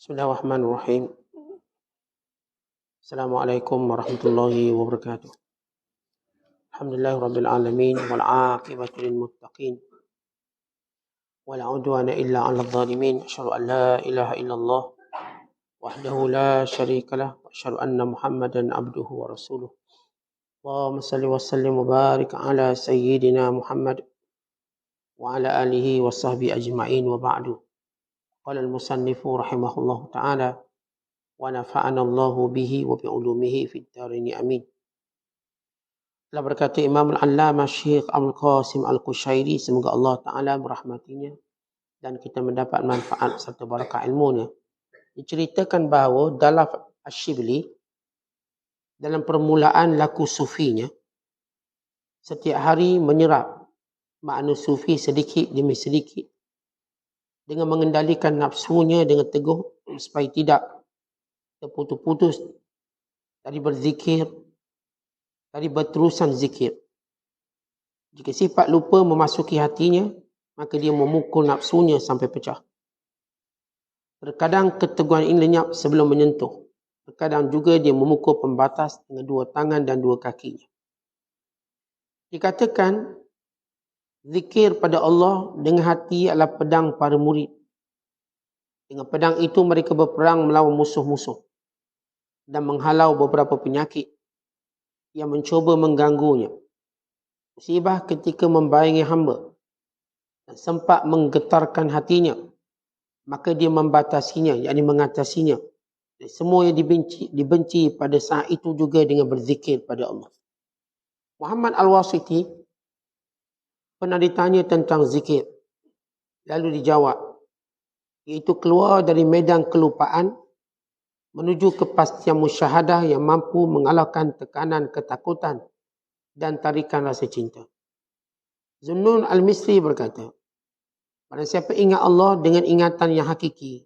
Bismillahirrahmanirrahim. Assalamualaikum warahmatullahi wabarakatuh. Alhamdulillahirabbil alamin wal 'aqibatu lil muttaqin. Wala 'udwana illa 'alal zalimin. Asyhadu an la ilaha illallah wahdahu la syarikalah wa asyhadu anna Muhammadan abduhu wa rasuluh. Allahumma shalli wa sallim wa barik ala sayyidina Muhammad wa ala alihi wa sahbihi ajma'in wa ba'du. Qala al-musannifu rahimahullahu ta'ala wa nafa'ana Allahu bihi wa bi'ulumihi fid dharain amin. Telah berkata Imam Al-Allamah Syekh Abdul Qasim Al-Qushairi, semoga Allah Ta'ala merahmatinya dan kita mendapat manfaat serta barakah ilmunya. Diceritakan bahawa dalam Asy-Syibli, dalam permulaan laku sufinya, setiap hari menyerap makna sufi sedikit demi sedikit dengan mengendalikan nafsunya dengan teguh supaya tidak terputus-putus dari berzikir, dari berterusan zikir. Jika sifat lupa memasuki hatinya, maka dia memukul nafsunya sampai pecah. Terkadang keteguhan ini lenyap sebelum menyentuh. Terkadang juga dia memukul pembatas dengan dua tangan dan dua kakinya. Dikatakan, zikir pada Allah dengan hati adalah pedang para murid. Dengan pedang itu mereka berperang melawan musuh-musuh dan menghalau beberapa penyakit yang mencuba mengganggunya. Musibah ketika membayangi hamba dan sempat menggetarkan hatinya, maka dia membatasinya, yakni mengatasinya. Dan semua yang dibenci pada saat itu juga dengan berzikir pada Allah. Muhammad Al-Wasiti pernah ditanya tentang zikir. Lalu dijawab, iaitu keluar dari medan kelupaan menuju kepastian musyahadah yang mampu mengalahkan tekanan ketakutan dan tarikan rasa cinta. Zunnun Al-Misri berkata, barang siapa ingat Allah dengan ingatan yang hakiki,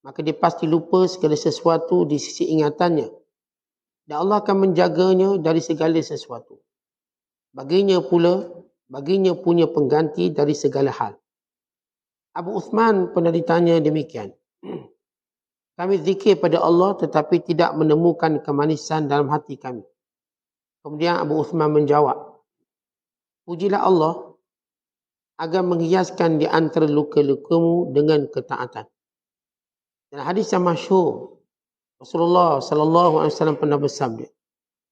maka dia pasti lupa segala sesuatu di sisi ingatannya, dan Allah akan menjaganya dari segala sesuatu. Baginya punya pengganti dari segala hal. Abu Uthman pernah ditanya demikian. Kami zikir pada Allah tetapi tidak menemukan kemanisan dalam hati kami. Kemudian Abu Uthman menjawab, pujilah Allah agar menghiaskan di antara luka-lukamu dengan ketaatan. Dan hadis yang masyhur, Rasulullah sallallahu alaihi wasallam pernah bersabda,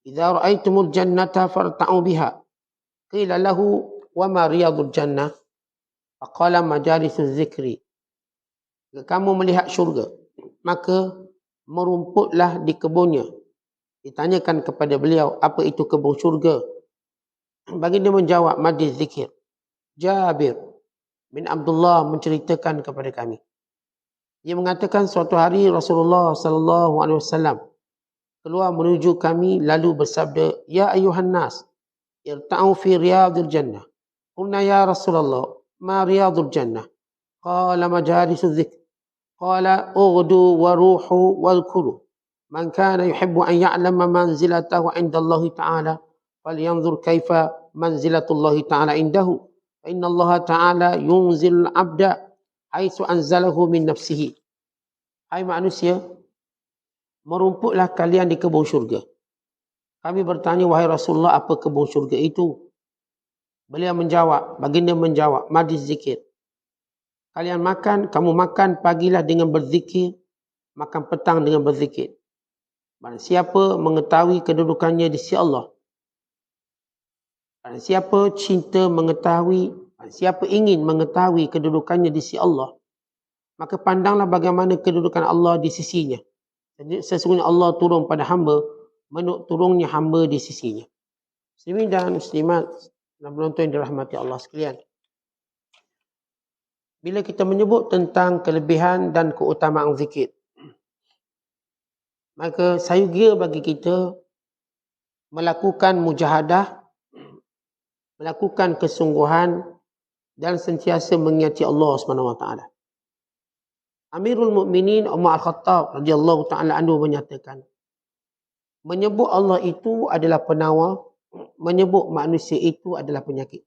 "Idza ra'aitumul jannata farta'u biha." Qila lahu, "Wa ma riyadul jannah?" Faqala majalisuz zikri. Jika kamu melihat syurga, maka merumputlah di kebunnya. Ditanyakan kepada beliau, apa itu kebun syurga? Baginda menjawab, majlis zikir. Jabir bin Abdullah menceritakan kepada kami. Dia mengatakan suatu hari Rasulullah sallallahu alaihi wasallam keluar menuju kami lalu bersabda, "Ya ayuhan nas, irta'u fi riyadil jannah." Qulna ya Rasulullah, ma riyadul jannah? Qala majalisuz zikr. Qala ughdu wa ruhu wal kulu. Man kana yuhibbu an ya'lama manzilatahu 'inda Allah Ta'ala falyanzur kaifa manzilatullah Ta'ala indahu. Fa inna Allah Ta'ala yunzil 'abda haitsu anzalahu min nafsihi. Hai manusia, merumputlah kalian di kebun syurga. Kami bertanya, wahai Rasulullah, apa kebun syurga itu? Beliau menjawab, baginda menjawab, majlis zikir. Kamu makan pagilah dengan berzikir, makan petang dengan berzikir. Barang siapa mengetahui kedudukannya di sisi Allah, barang siapa siapa ingin mengetahui kedudukannya di sisi Allah, maka pandanglah bagaimana kedudukan Allah di sisinya. Sesungguhnya Allah turun pada hamba, menurut turunnya hamba di sisinya. Muslimin dan muslimat dan penonton yang dirahmati Allah sekalian. Bila kita menyebut tentang kelebihan dan keutamaan zikir, maka sayugira bagi kita melakukan mujahadah, melakukan kesungguhan dan sentiasa mengingati Allah SWT. Amirul Mukminin Umar Al-Khattab radhiyallahu ta'ala anhu menyatakan, menyebut Allah itu adalah penawar, menyebut manusia itu adalah penyakit.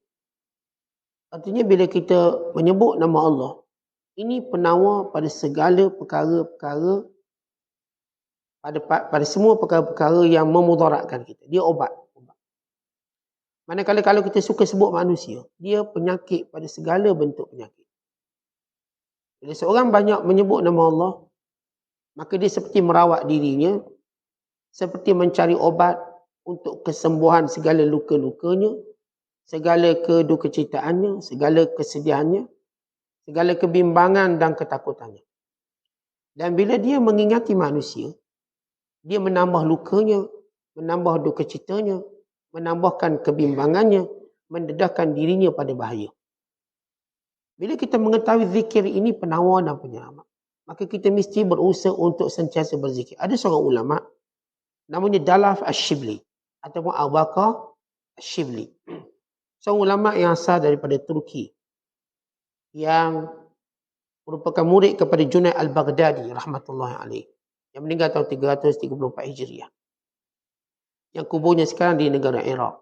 Artinya bila kita menyebut nama Allah, Ini penawar pada segala perkara-perkara, pada semua perkara-perkara yang memudaratkan kita. Dia obat. Manakala kalau kita suka sebut manusia, dia penyakit pada segala bentuk penyakit. Bila seorang banyak menyebut nama Allah, maka dia seperti merawat dirinya, seperti mencari obat untuk kesembuhan segala luka-lukanya, segala kedukacitaannya, segala kesedihannya, segala kebimbangan dan ketakutannya. Dan bila dia mengingati manusia, dia menambah lukanya, menambah dukacitanya, menambahkan kebimbangannya, mendedahkan dirinya pada bahaya. Bila kita mengetahui zikir ini penawar dan penyelamat, maka kita mesti berusaha untuk sentiasa berzikir. Ada seorang ulama, namanya Dalaf Ash-Shibli, ataupun Abu Bakar Ash-Shibli. Seorang ulama yang asal daripada Turki, yang merupakan murid kepada Junaid al-Baghdadi, rahmatullahi alaih, yang meninggal tahun 334 Hijriah. Yang kuburnya sekarang di negara Iraq.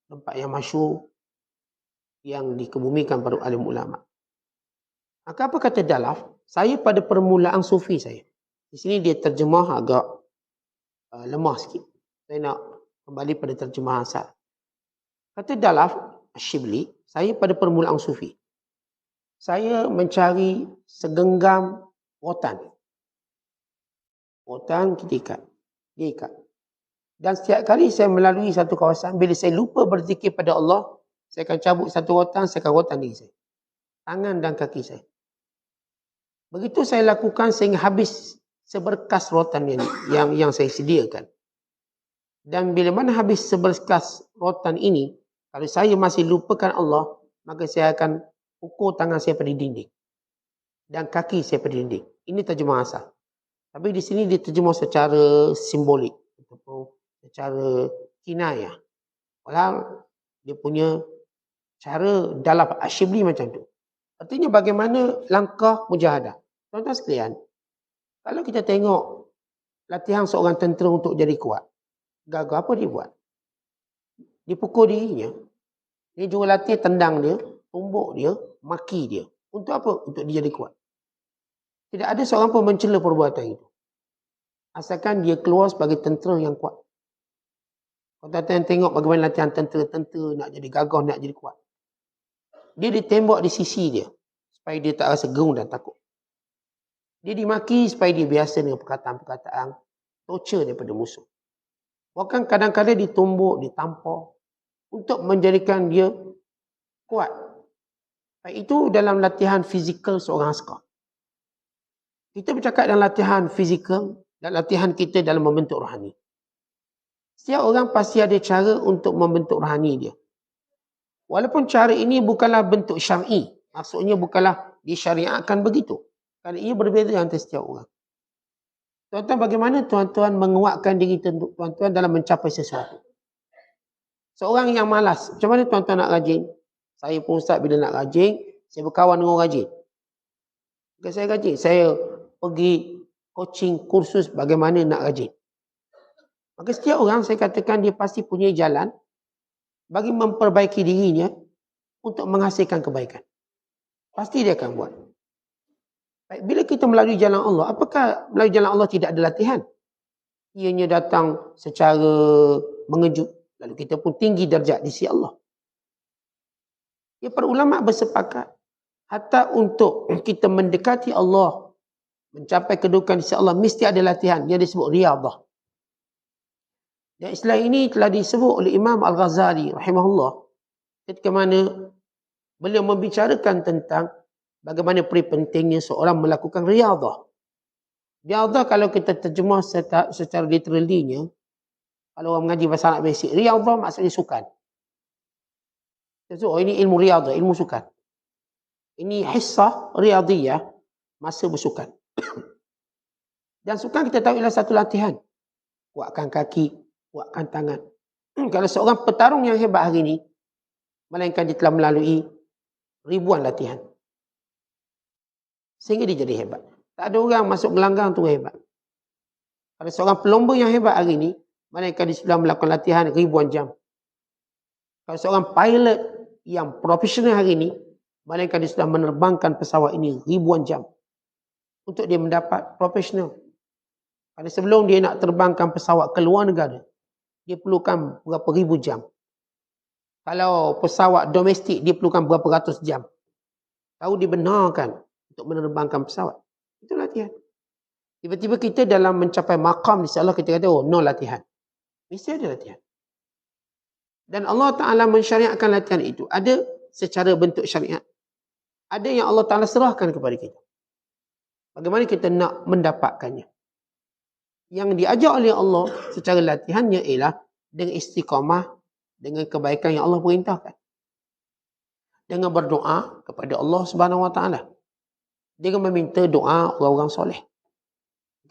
Tempat yang masyhur yang dikebumikan para alim ulama. Maka apa kata Dalaf? Saya pada permulaan sufi saya. Di sini dia terjemah agak lemah sikit. Saya nak kembali pada terjemahan asal. Kata Dalaf Ash-Shibli, saya pada permulaan sufi. Saya mencari segenggam rotan. Rotan kita ikat. Dia ikat. Dan setiap kali saya melalui satu kawasan, bila saya lupa berzikir pada Allah, saya akan cabut satu rotan, saya akan rotan diri saya. Tangan dan kaki saya. Begitu saya lakukan sehingga habis seberkas rotan yang saya sediakan. Dan bila mana habis seberkas rotan ini, kalau saya masih lupakan Allah, maka saya akan pukul tangan saya pada dinding. Dan kaki saya pada dinding. Ini terjemah asal. Tapi di sini diterjemah secara simbolik. Ataupun secara kinayah. Walau dia punya cara dalam Ash-Shibli macam tu. Artinya bagaimana langkah mujahadah. Tuan-tuan sekalian, kalau kita tengok latihan seorang tentera untuk jadi kuat, gagah apa dia buat? Dia pukul dirinya. Dia juga latih tendang dia, tumbuk dia, maki dia. Untuk apa? Untuk dia jadi kuat. Tidak ada seorang pun mencela perbuatan itu. Asalkan dia keluar sebagai tentera yang kuat. Kalau tuan-tuan tengok bagaimana latihan tentera-tentera nak jadi gagah, nak jadi kuat. Dia ditembak di sisi dia. Supaya dia tak rasa gerung dan takut. Dia dimaki supaya dia biasa dengan perkataan-perkataan torture daripada musuh. Bahkan kadang-kadang ditumbuk, ditampar. Untuk menjadikan dia kuat. Itu dalam latihan fizikal seorang askar. Kita bercakap dalam latihan fizikal dan latihan kita dalam membentuk rohani. Setiap orang pasti ada cara untuk membentuk rohani dia. Walaupun cara ini bukanlah bentuk syar'i. Maksudnya bukanlah disyariatkan begitu. Kerana ia berbeza antara setiap orang. Tuan-tuan, bagaimana tuan-tuan menguatkan diri tuan-tuan dalam mencapai sesuatu? Seorang yang malas, macam mana tuan-tuan nak rajin? Saya pun ustaz bila nak rajin, saya berkawan dengan orang rajin. Bukan saya rajin, saya pergi coaching kursus bagaimana nak rajin. Maka setiap orang saya katakan dia pasti punya jalan bagi memperbaiki dirinya untuk menghasilkan kebaikan. Pasti dia akan buat. Baik, bila kita melalui jalan Allah, apakah melalui jalan Allah tidak ada latihan? Ianya datang secara mengejut. Lalu kita pun tinggi darjat di sisi Allah. Ya, para ulama bersepakat. Hatta untuk kita mendekati Allah, mencapai kedudukan di sisi Allah, mesti ada latihan yang disebut riyadhah. Dan istilah ini telah disebut oleh Imam Al-Ghazali rahimahullah ketika mana beliau membicarakan tentang bagaimana pentingnya seorang melakukan riyadhah. Riyadhah kalau kita terjemah secara literally-nya, kalau orang mengaji bahasa Arab basic, riyadhah maksudnya sukan. So, ini ilmu riyadhah, ilmu sukan. Ini hissah riyadhiyah, masa bersukan. Dan sukan kita tahu ialah satu latihan. Kuatkan kaki, kuatkan tangan. Kalau seorang petarung yang hebat hari ini, melainkan dia telah melalui ribuan latihan. Sehingga dia jadi hebat. Tak ada orang masuk gelanggang tu hebat. Kalau seorang pelomba yang hebat hari ini, melainkan dia sudah melakukan latihan ribuan jam. Kalau seorang pilot yang profesional hari ini, Melainkan dia sudah menerbangkan pesawat ini ribuan jam untuk dia mendapat profesional. Kerana sebelum dia nak terbangkan pesawat ke luar negara, dia perlukan berapa ribu jam. Kalau pesawat domestik, dia perlukan berapa ratus jam. Tahu dibenarkan untuk menerbangkan pesawat. Itu latihan. Tiba-tiba kita dalam mencapai maqam ni, insya-Allah kita kata, oh, no latihan. Mesti ada latihan. Dan Allah Ta'ala mensyariatkan latihan itu. Ada secara bentuk syariat. Ada yang Allah Ta'ala serahkan kepada kita. Bagaimana kita nak mendapatkannya. Yang diajar oleh Allah secara latihannya ialah dengan istiqamah, dengan kebaikan yang Allah perintahkan. Dengan berdoa kepada Allah Subhanahu Wa Ta'ala. Dengan meminta doa orang-orang soleh.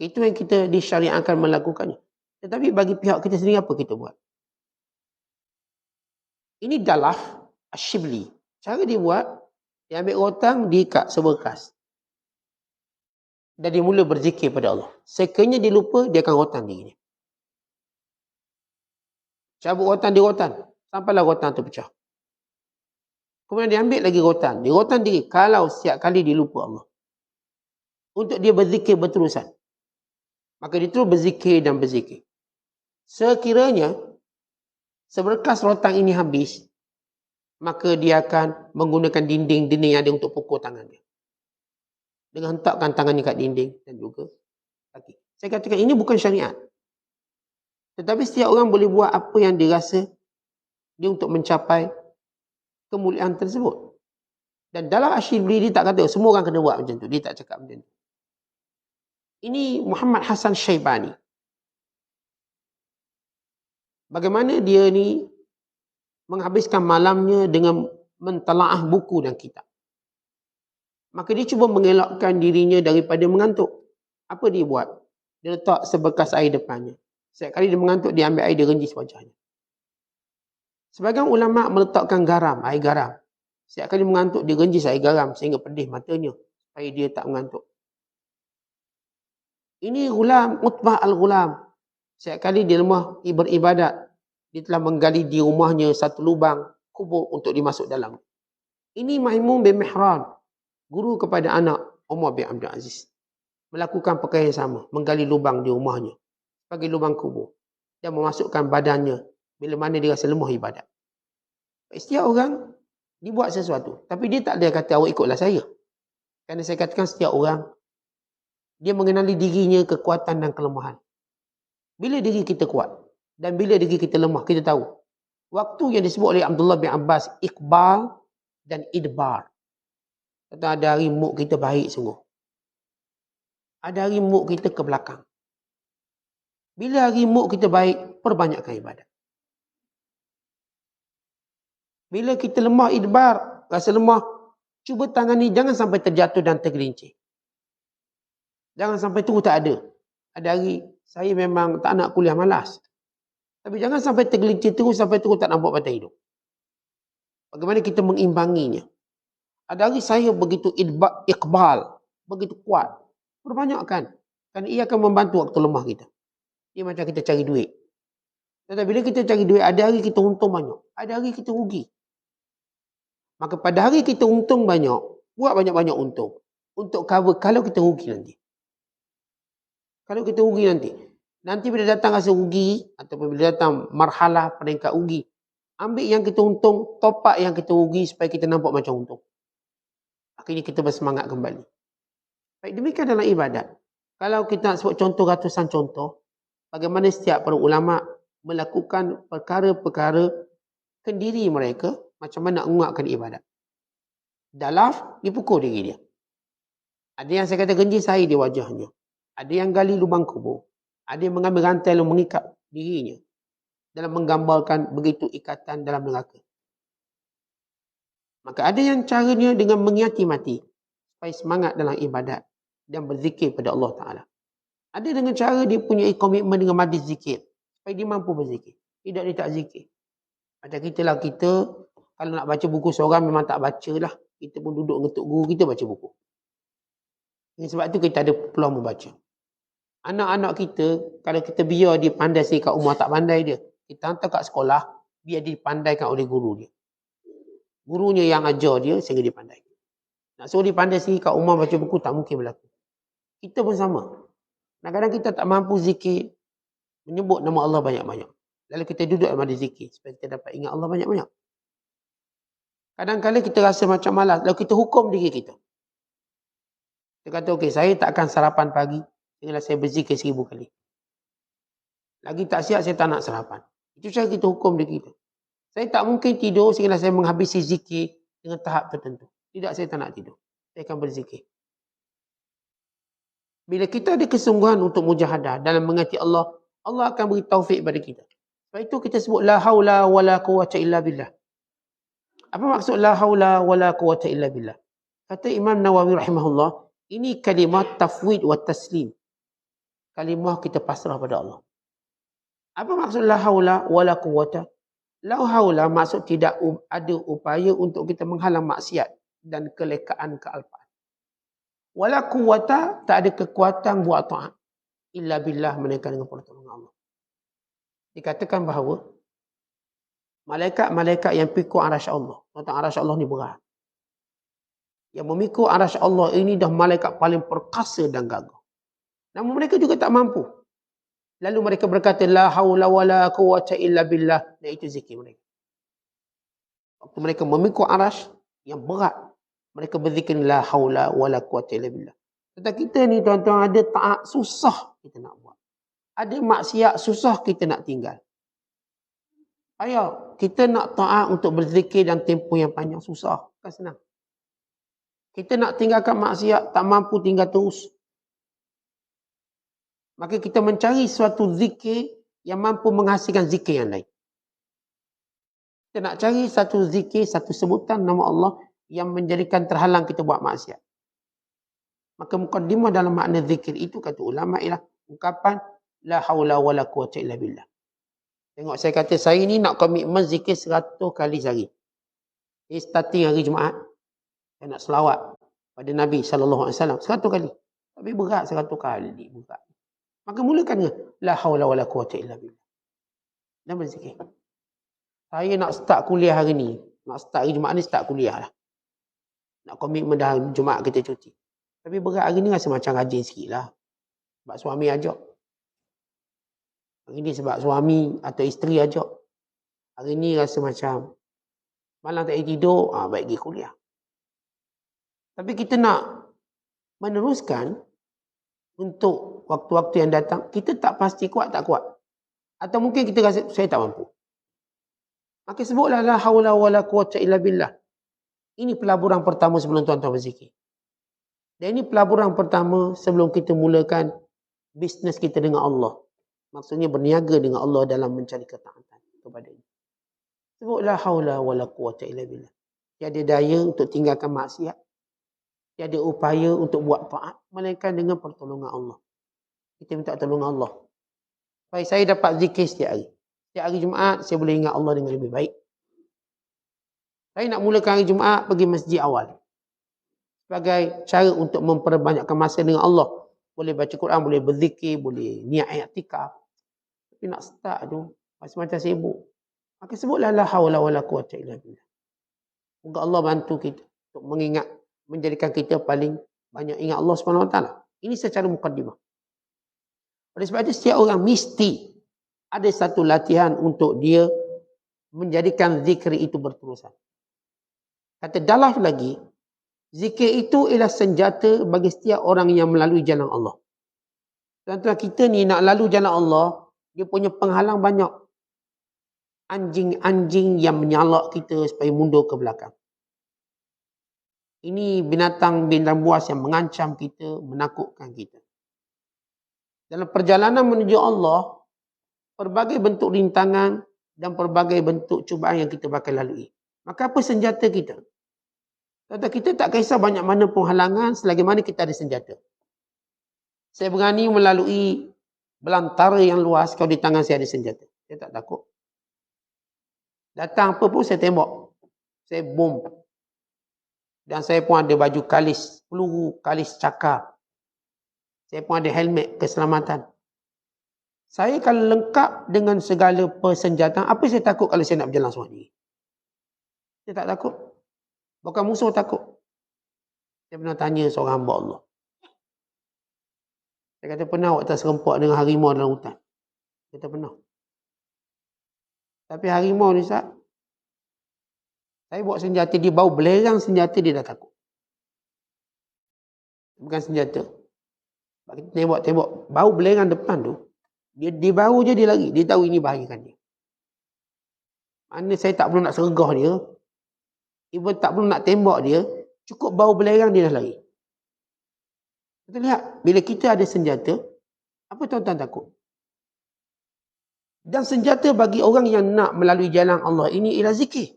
Itu yang kita disyariatkan melakukannya. Tetapi bagi pihak kita sendiri, apa kita buat? Ini dalaf asyibli. Cara dia buat, dia ambil rotan, diikat seberkas. Dan dia mula berzikir pada Allah. Sekiranya dia lupa, dia akan rotan diri dia. Cabut rotan, dia rotan. Sampailah rotan tu pecah. Kemudian dia ambil lagi rotan. Dia rotan diri. Kalau setiap kali dia lupa Allah. Untuk dia berzikir berterusan. Maka dia terus berzikir dan berzikir. Sekiranya seberkas rotan ini habis, maka dia akan menggunakan dinding-dinding yang ada untuk pukul tangan dia. Dengan hentakkan tangannya kat dinding dan juga kaki. Saya katakan ini bukan syariat. Tetapi setiap orang boleh buat apa yang dirasa dia untuk mencapai kemuliaan tersebut. Dan dalam Asyibli dia tak kata semua orang kena buat macam tu. Dia tak cakap macam tu. Ini Muhammad Hasan Syaibani. Bagaimana dia ni menghabiskan malamnya dengan mentelaah buku dan kitab. Maka dia cuba mengelakkan dirinya daripada mengantuk. Apa dia buat? Dia letak sebekas air depannya. Setiap kali dia mengantuk, dia ambil air, dia renjis wajahnya. Sebagian ulama meletakkan garam, air garam. Setiap kali mengantuk, dia renjis air garam sehingga pedih matanya supaya dia tak mengantuk. Ini Ghulam, Utbah al-Ghulam. Setiap kali dia lemah beribadat, dia telah menggali di rumahnya satu lubang kubur untuk dimasuk dalam. Ini Maimun bin Mihran, guru kepada anak Umar bin Abdul Aziz. Melakukan perkara yang sama, menggali lubang di rumahnya sebagai lubang kubur dan memasukkan badannya bila mana dia rasa lemah ibadat. Setiap orang dibuat sesuatu, tapi dia tak ada kata awak ikutlah saya. Kerana saya katakan setiap orang dia mengenali dirinya kekuatan dan kelemahan. Bila diri kita kuat dan bila diri kita lemah, kita tahu. Waktu yang disebut oleh Abdullah bin Abbas, Iqbal dan Idbar. Kata ada hari mood kita baik sungguh. Ada hari mood kita ke belakang. Bila hari mood kita baik, perbanyakkan ibadat. Bila kita lemah idbar, rasa lemah, cuba tangani, jangan sampai terjatuh dan tergelincir. Jangan sampai terus tak ada. Ada hari, saya memang tak nak kuliah, malas. Tapi jangan sampai tergelincir terus, sampai terus tak nampak batang hidup. Bagaimana kita mengimbanginya? Ada hari saya begitu iqbal, begitu kuat. Perbanyakkan. Kerana ia akan membantu waktu lemah kita. Ia macam kita cari duit. Tetapi bila kita cari duit, ada hari kita untung banyak. Ada hari kita rugi. Maka pada hari kita untung banyak, buat banyak-banyak untung. Untuk cover kalau kita rugi nanti. Kalau kita rugi nanti bila datang rasa rugi, ataupun bila datang marhalah peringkat rugi, ambil yang kita untung, topak yang kita rugi supaya kita nampak macam untung. Akhirnya kita bersemangat kembali. Baik, demikian dalam ibadat. Kalau kita nak sebut contoh ratusan contoh, bagaimana setiap para ulama melakukan perkara-perkara kendiri mereka, macam mana nak menguatkan ibadat. Dalaf, dipukul diri dia. Ada yang saya kata genjis air di wajahnya. Ada yang gali lubang kubur. Ada yang mengambil rantai lalu mengikat dirinya. Dalam menggambarkan begitu ikatan dalam neraka. Maka ada yang caranya dengan mengiati mati. Supaya semangat dalam ibadat. Dan berzikir pada Allah Ta'ala. Ada dengan cara dia punya komitmen dengan majlis zikir. Supaya dia mampu berzikir. Tidak dia tak zikir. Macam kita lah, kita kalau nak baca buku seorang memang tak baca lah. Kita pun duduk ngetuk guru kita baca buku. Sebab tu kita ada peluang membaca. Anak-anak kita, kalau kita biar dia pandai sikit kat rumah, tak pandai dia. Kita hantar kat sekolah, biar dia dipandaikan oleh guru dia. Gurunya yang ajar dia sehingga dia pandai. Nak suruh dia pandai sendiri kat rumah baca buku, tak mungkin berlaku. Kita pun sama. Kadang-kadang kita tak mampu zikir, menyebut nama Allah banyak-banyak. Lalu kita duduk dalam majlis zikir, supaya kita dapat ingat Allah banyak-banyak. Kadang-kadang kita rasa macam malas, lalu kita hukum diri kita. Kita kata, okey, saya tak akan sarapan pagi, sehinggalah saya berzikir 1000 kali. Lagi tak siap, saya tak nak sarapan. Itu cara kita hukum diri kita. Saya tak mungkin tidur sehinggalah saya menghabisi zikir dengan tahap tertentu. Tidak, saya tak nak tidur. Saya akan berzikir. Bila kita ada kesungguhan untuk mujahadah dalam mengasihi Allah, Allah akan beri taufik pada kita. Sebab itu kita sebut la haula wala quwwata illa billah. Apa maksud la haula wala quwwata illa billah? Kata Imam Nawawi rahimahullah, ini kalimat tafwid wa taslim. Kalimah kita pasrah pada Allah. Apa maksud la haula wala quwwata? La haula maksud tidak ada upaya untuk kita menghalang maksiat dan kelekaan kealpaan. Wala quwwata, tak ada kekuatan buat taat illa billah, melainkan dengan pertolongan Allah. Dikatakan bahawa malaikat-malaikat yang pikul arasy Allah, tentang arasy Allah ni berat. Yang memikul arasy Allah ini dah malaikat paling perkasa dan gagah. Namun mereka juga tak mampu. Lalu mereka berkata la haula wala quwwata illa billah, dan itu zikir mereka. Waktu mereka memikul arasy yang berat, mereka berzikir la haula wala quwwata illa billah. Kata kita ni tuan-tuan, ada taat susah kita nak buat. Ada maksiat susah kita nak tinggal. Ayo, kita nak taat untuk berzikir dan tempoh yang panjang susah. Bukan senang. Kita nak tinggalkan maksiat, tak mampu tinggal terus. Maka kita mencari suatu zikir yang mampu menghasilkan zikir yang lain. Kita nak cari satu zikir, satu sebutan nama Allah yang menjadikan terhalang kita buat maksiat. Maka mukaddimah dalam makna zikir itu, kata ulama, ialah ungkapan la haula wala quwwata illa billah. Tengok, saya kata saya ni nak komitmen zikir 100 kali sehari. Ini starting hari Jumaat. Saya nak selawat pada Nabi SAW 100 kali. Tapi berat 100 kali. Berat. Maka mulakan dengan la haula wala quwwata illa billah. Dan berzikir. Saya nak start kuliah hari ni. Nak start hari Jumaat ni, start kuliah lah. Nak komitmen dah Jumaat kita cuti. Tapi berat hari ni rasa macam rajin sikit lah. Sebab suami ajak. Hari ni sebab suami atau isteri ajak. Hari ni rasa macam malam tak tidur, baik pergi kuliah. Tapi kita nak meneruskan untuk waktu-waktu yang datang, kita tak pasti kuat tak kuat. Atau mungkin kita rasa saya tak mampu. Maka sebutlah la haula wala quwwata illa billah. Ini pelaburan pertama sebelum tuan-tuan berzikir. Dan ini pelaburan pertama sebelum kita mulakan bisnes kita dengan Allah. Maksudnya berniaga dengan Allah dalam mencari ketaatan kepada-Nya. Sebut la haula wala quwwata illa billah. Tiada daya untuk tinggalkan maksiat. Tiada upaya untuk buat taat, melainkan dengan pertolongan Allah. Kita minta tolongan Allah. Supaya saya dapat zikir setiap hari. Setiap hari Jumaat, saya boleh ingat Allah dengan lebih baik. Saya nak mulakan hari Jumaat, pergi masjid awal. Sebagai cara untuk memperbanyakkan masa dengan Allah. Boleh baca Quran, boleh berzikir, boleh niat i'tikaf. Tapi nak start tu, masih macam sibuk. Maka sebutlah la haula wala quwwata illa billah. Moga Allah bantu kita untuk mengingat, menjadikan kita paling banyak ingat Allah SWT. Ini secara mukaddimah. Oleh sebab itu, setiap orang mesti ada satu latihan untuk dia menjadikan zikir itu berterusan. Kata Dalaf lagi, zikir itu ialah senjata bagi setiap orang yang melalui jalan Allah. Tuan-tuan, kita ni nak lalu jalan Allah, dia punya penghalang banyak. Anjing-anjing yang menyalak kita supaya mundur ke belakang. Ini binatang-binatang buas yang mengancam kita, menakutkan kita. Dalam perjalanan menuju Allah, pelbagai bentuk rintangan dan pelbagai bentuk cubaan yang kita bakal lalui. Maka apa senjata kita? Kita tak kisah banyak mana penghalangan selagi mana kita ada senjata. Saya berani melalui belantara yang luas kalau di tangan saya ada senjata. Saya tak takut. Datang apa pun saya tembak. Saya bom. Dan saya pun ada baju kalis peluru, kalis cakar. Saya pun ada helmet keselamatan. Saya kalau lengkap dengan segala persenjataan, apa saya takut kalau saya nak berjalan seorang diri? Saya tak takut. Bukan musuh takut. Saya pernah tanya seorang hamba Allah. Saya kata, pernah awak tak serempak dengan harimau dalam hutan? Dia kata, pernah. Tapi harimau ni, Ustaz, saya bawa senjata, dia bau belerang senjata, dia dah takut. Bukan senjata. Kita tembak, bau belerang depan tu, dia bau je dia lari. Dia tahu ini bahayakan dia. Mana saya tak perlu nak sergah dia, even tak perlu nak tembak dia, cukup bau belerang dia dah lari. Kita lihat, bila kita ada senjata, apa tuan-tuan takut? Dan senjata bagi orang yang nak melalui jalan Allah ini ialah zikir.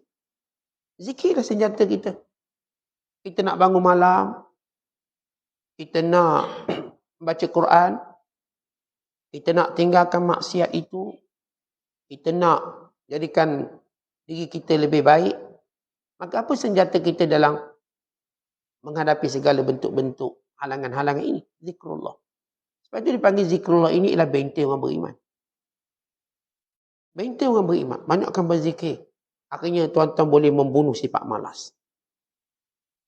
Zikir adalah senjata kita. Kita nak bangun malam, kita nak baca Quran, kita nak tinggalkan maksiat itu, kita nak jadikan diri kita lebih baik, maka apa senjata kita dalam menghadapi segala bentuk-bentuk halangan-halangan ini? Zikrullah. Sebab itu dipanggil zikrullah ini ialah benteng orang beriman. Benteng orang beriman. Banyakkan berzikir. Akhirnya tuan-tuan boleh membunuh sifat malas.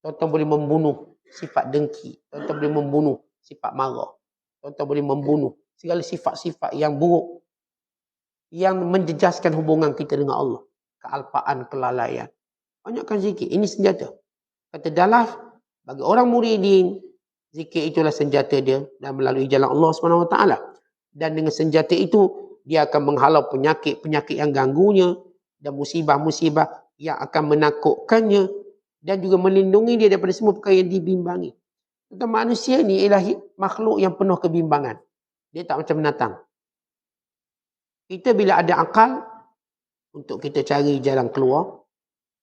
Tuan-tuan boleh membunuh sifat dengki. Tuan-tuan boleh membunuh sifat marah. Tuan-tuan boleh membunuh segala sifat-sifat yang buruk yang menjejaskan hubungan kita dengan Allah. Kealpaan, kelalaian. Banyakkan zikir. Ini senjata. Kata Dalaf, bagi orang muridin, zikir itulah senjata dia dan melalui jalan Allah SWT. Dan dengan senjata itu, dia akan menghalau penyakit-penyakit yang ganggunya dan musibah-musibah yang akan menakutkannya dan juga melindungi dia daripada semua perkara yang dibimbangi. Tentang manusia ni ialah makhluk yang penuh kebimbangan. Dia tak macam binatang. Kita bila ada akal, untuk kita cari jalan keluar,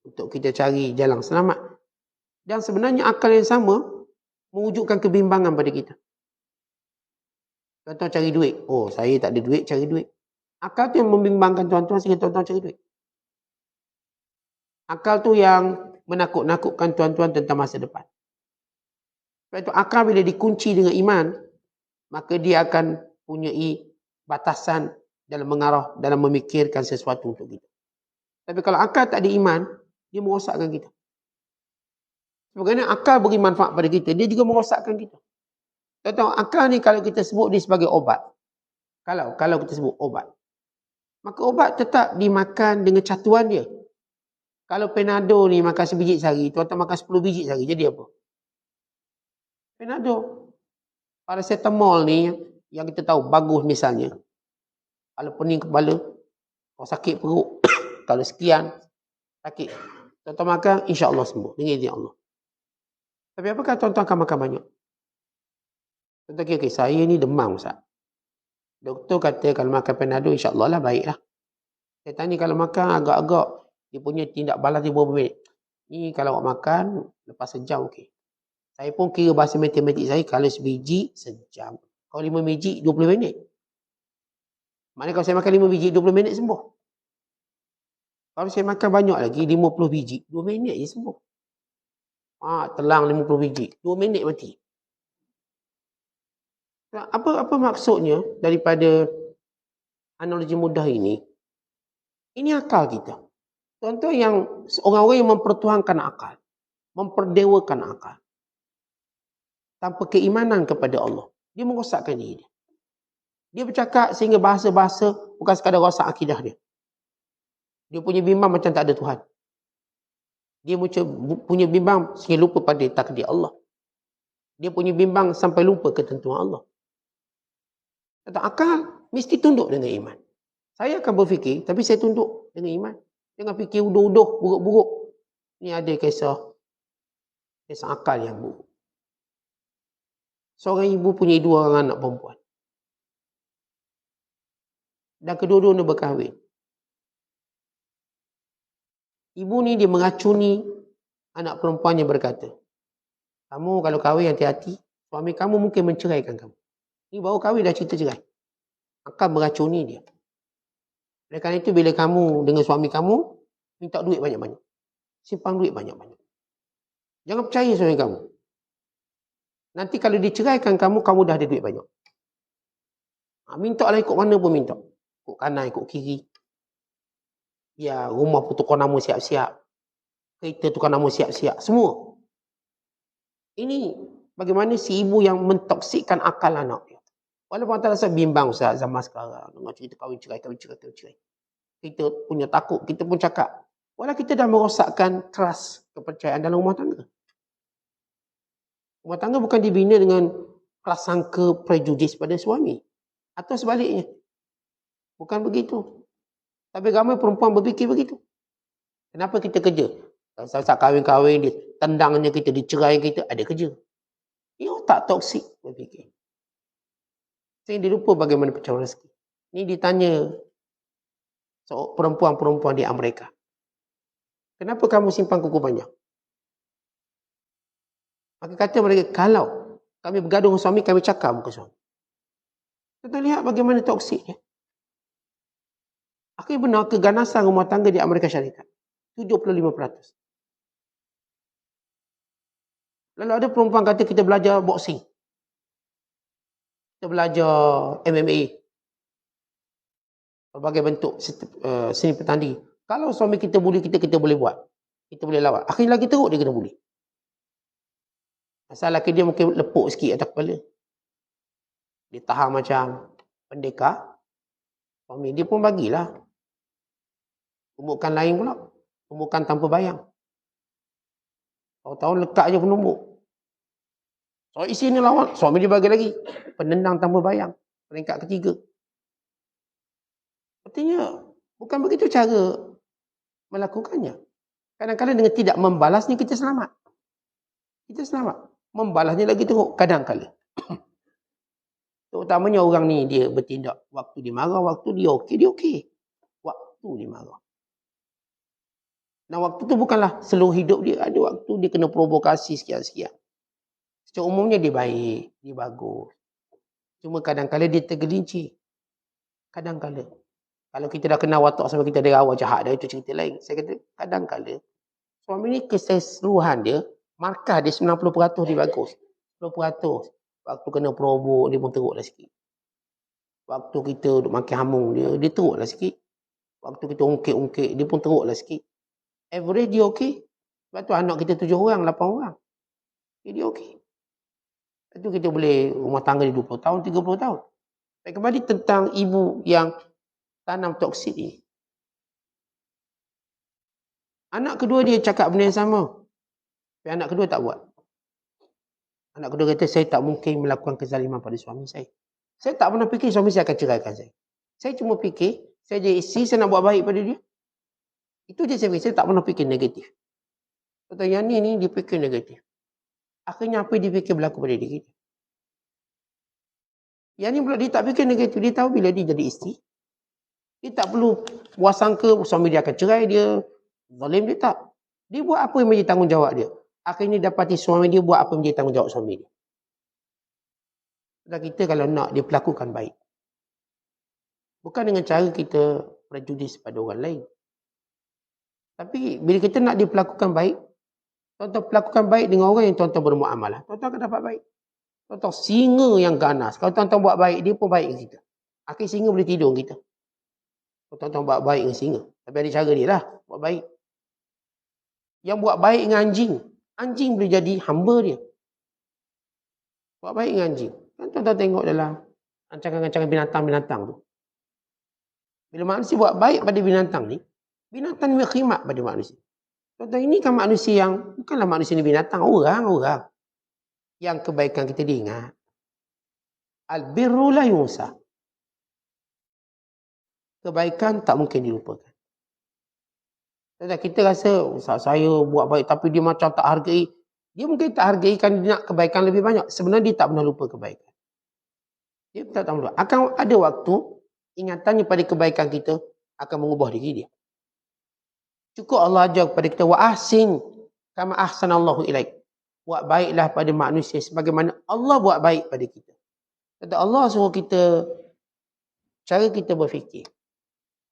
untuk kita cari jalan selamat. Dan sebenarnya akal yang sama mewujudkan kebimbangan pada kita. Tuan-tuan cari duit. Oh, saya tak ada duit, cari duit. Akal tu yang membimbangkan tuan-tuan sehingga tuan-tuan cari duit. Akal tu yang menakut-nakutkan tuan-tuan tentang masa depan. Sebab itu akal bila dikunci dengan iman, maka dia akan punyai batasan dalam mengarah, dalam memikirkan sesuatu untuk kita. Tapi kalau akal tak ada iman, dia merosakkan kita. Sebagaimana akal beri manfaat pada kita, dia juga merosakkan kita. Tuan-tuan, akal ni kalau kita sebut dia sebagai obat. Kalau kita sebut obat. Maka obat tetap dimakan dengan catuan dia. Kalau Panadol ni makan sebiji sehari, tuan-tuan makan 10 biji sehari, jadi apa? Panadol. Paracetamol ni yang kita tahu bagus misalnya. Kalau pening kepala, kalau sakit perut, kalau sekian, sakit. Tuan-tuan makan, insya-Allah sembuh. Dengan izin Allah. Tapi apakah tuan-tuan akan makan banyak? Tuan-tuan kira, saya ni demam, Ustaz. Doktor kata kalau makan Panadol, insya-Allah lah baiklah. Saya tanya kalau makan agak-agak, dia punya tindak balas dia berapa minit? Ni kalau awak makan, lepas sejam okey. Saya pun kira bahasa matematik saya, kalau sebiji, sejam. Kalau 5 biji, 20 minit. Maknanya kalau saya makan 5 biji, 20 minit sembuh. Kalau saya makan banyak lagi, 50 biji, 2 minit je sembuh. Telang 50 biji, 2 minit mati. Apa maksudnya daripada analogi mudah ini? Ini akal kita. Tuan-tuan yang orang-orang yang mempertuhankan akal, memperdewakan akal tanpa keimanan kepada Allah, dia merosakkan diri dia. Dia bercakap sehingga bahasa-bahasa bukan sekadar rosak akidah dia. Dia punya bimbang macam tak ada Tuhan. Dia punya bimbang sehingga lupa pada takdir Allah. Dia punya bimbang sampai lupa ketentuan Allah. Kata akal mesti tunduk dengan iman. Saya akan berfikir, tapi saya tunduk dengan iman. Jangan fikir uduh-uduh, buruk-buruk. Ini ada kisah akal yang buruk. Seorang ibu punya 2 orang anak perempuan. Dan kedua-duanya berkahwin. Ibu ni dia meracuni anak perempuannya berkata, kamu kalau kahwin hati-hati, suami kamu mungkin menceraikan kamu. Ni baru kahwin dah cerita cerai. Akan meracuni dia. Oleh kerana itu bila kamu dengan suami kamu, minta duit banyak-banyak. Simpan duit banyak-banyak. Jangan percaya suami kamu. Nanti kalau diceraikan kamu dah ada duit banyak. Minta lah ikut mana pun minta. Ikut kanan, ikut kiri. Ya, rumah pun tukar nama siap-siap. Kereta tukar nama siap-siap. Semua. Ini bagaimana si ibu yang mentoksikkan akal anak dia. Walaupun tak rasa bimbang Ustaz zaman sekarang. Dengar cerita kahwin cerai. Kita punya takut, kita pun cakap. Walau kita dah merosakkan trust, kepercayaan dalam rumah tangga. Rumah tangga bukan dibina dengan prasangka prejudis pada suami. Atau sebaliknya. Bukan begitu. Tapi ramai perempuan berfikir begitu. Kenapa kita kerja? Saat kahwin-kahwin, dia tendangnya kita, dicerai kita, ada kerja. Ini otak toksik berfikir. Saya dilupa bagaimana pecah rezeki. Ini ditanya perempuan-perempuan di Amerika. Kenapa kamu simpan kuku banyak? Maka kata mereka, kalau kami bergaduh dengan suami, kami cakap muka suami. Kita lihat bagaimana toksiknya. Akhirnya benar keganasan rumah tangga di Amerika Syarikat. 75%. Lalu ada perempuan kata kita belajar boxing. Kita belajar MMA. Berbagai bentuk seni bertanding. Kalau suami kita bully kita boleh buat. Kita boleh lawan. Akhirnya lagi teruk dia kena bully. Asal lelaki dia mungkin lepuk sikit atas kepala. Dia tahan macam pendekar. Suami dia pun bagilah. Tumbukan lain pula. Tumbukan tanpa bayang. Tahu-tahu lekat je penumbuk. So isi ni lawan. Suami dia bagi lagi. Penendang tanpa bayang. Peringkat ketiga. Artinya, bukan begitu cara melakukannya. Kadang-kadang dengan tidak membalasnya, kita selamat. Kita selamat. Membalasnya lagi teruk kadang-kadang. Terutamanya orang ni, dia bertindak. Waktu dia marah, waktu dia okey. Waktu dia marah. Dan waktu tu bukanlah seluruh hidup dia. Ada waktu dia kena provokasi sekian-sekian. Secara umumnya dia baik, dia bagus. Cuma kadang-kadang dia tergelincir. Kadang-kadang. Kalau kita dah kenal watak sama kita dari awal jahat dah, itu cerita lain. Saya kata, kadang-kadang suami ni keseluruhan dia, markah dia 90% dia bagus. 10%. Waktu kena provok, dia pun teruklah sikit. Waktu kita duk makan hamung dia teruklah sikit. Waktu kita ungkit-ungkit, dia pun teruklah sikit. Average dia okey. Sebab tu anak kita 7 orang, 8 orang. Dia okey. Itu kita boleh rumah tangga di 20 tahun, 30 tahun. Baik, kembali tentang ibu yang tanam toksik ni. Anak kedua dia cakap benda yang sama. Tapi anak kedua tak buat. Anak kedua kata, saya tak mungkin melakukan kezaliman pada suami saya. Saya tak pernah fikir suami saya akan ceraikan saya. Saya cuma fikir, saya jadi isteri, saya nak buat baik pada dia. Itu je saya fikir, saya tak pernah fikir negatif. Kata yang ni dia fikir negatif. Akhirnya apa yang dia fikir berlaku pada diri kita. Yang ni pula dia tak fikir negatif. Dia tahu bila dia jadi isteri, dia tak perlu buat sangka suami dia akan cerai dia. Zalim dia tak. Dia buat apa yang menjadi tanggungjawab dia. Akhirnya dapati suami dia buat apa yang menjadi tanggungjawab suami dia. Dan kita kalau nak dia pelakukan baik. Bukan dengan cara kita prejudis pada orang lain. Tapi bila kita nak dia pelakukan baik, tuan-tuan pelakukan baik dengan orang yang tuan-tuan bermuamalah. Tuan-tuan akan dapat baik. Tuan-tuan singa yang ganas. Kalau tuan-tuan buat baik, dia pun baik dengan kita. Akhirnya singa boleh tidur dengan kita. Tuan-tuan buat baik dengan singa. Tapi ada cara dia lah, buat baik. Yang buat baik dengan anjing, anjing boleh jadi hamba dia. Buat baik dengan anjing. Kan tuan-tuan tengok dalam rancangan-rancangan binatang-binatang tu. Bila manusia buat baik pada binatang ni, binatang ni berkhidmat pada manusia. Tuan-tuan, ini kan manusia yang, bukanlah manusia ni binatang, orang-orang. Yang kebaikan kita diingat. Al-birru la yunsa. Kebaikan tak mungkin dilupakan. Tuan-tuan, kita rasa, saya buat baik tapi dia macam tak hargai. Dia mungkin tak hargai kan dia nak kebaikan lebih banyak. Sebenarnya dia tak pernah lupa kebaikan. Dia tak pernah lupa. Akan ada waktu, ingatannya pada kebaikan kita akan mengubah diri dia. Cukup Allah ajar kepada kita, wa ahsin kama ahsanallahu ilaik. Buat baiklah pada manusia sebagaimana Allah buat baik pada kita. Kata Allah suruh kita, cara kita berfikir.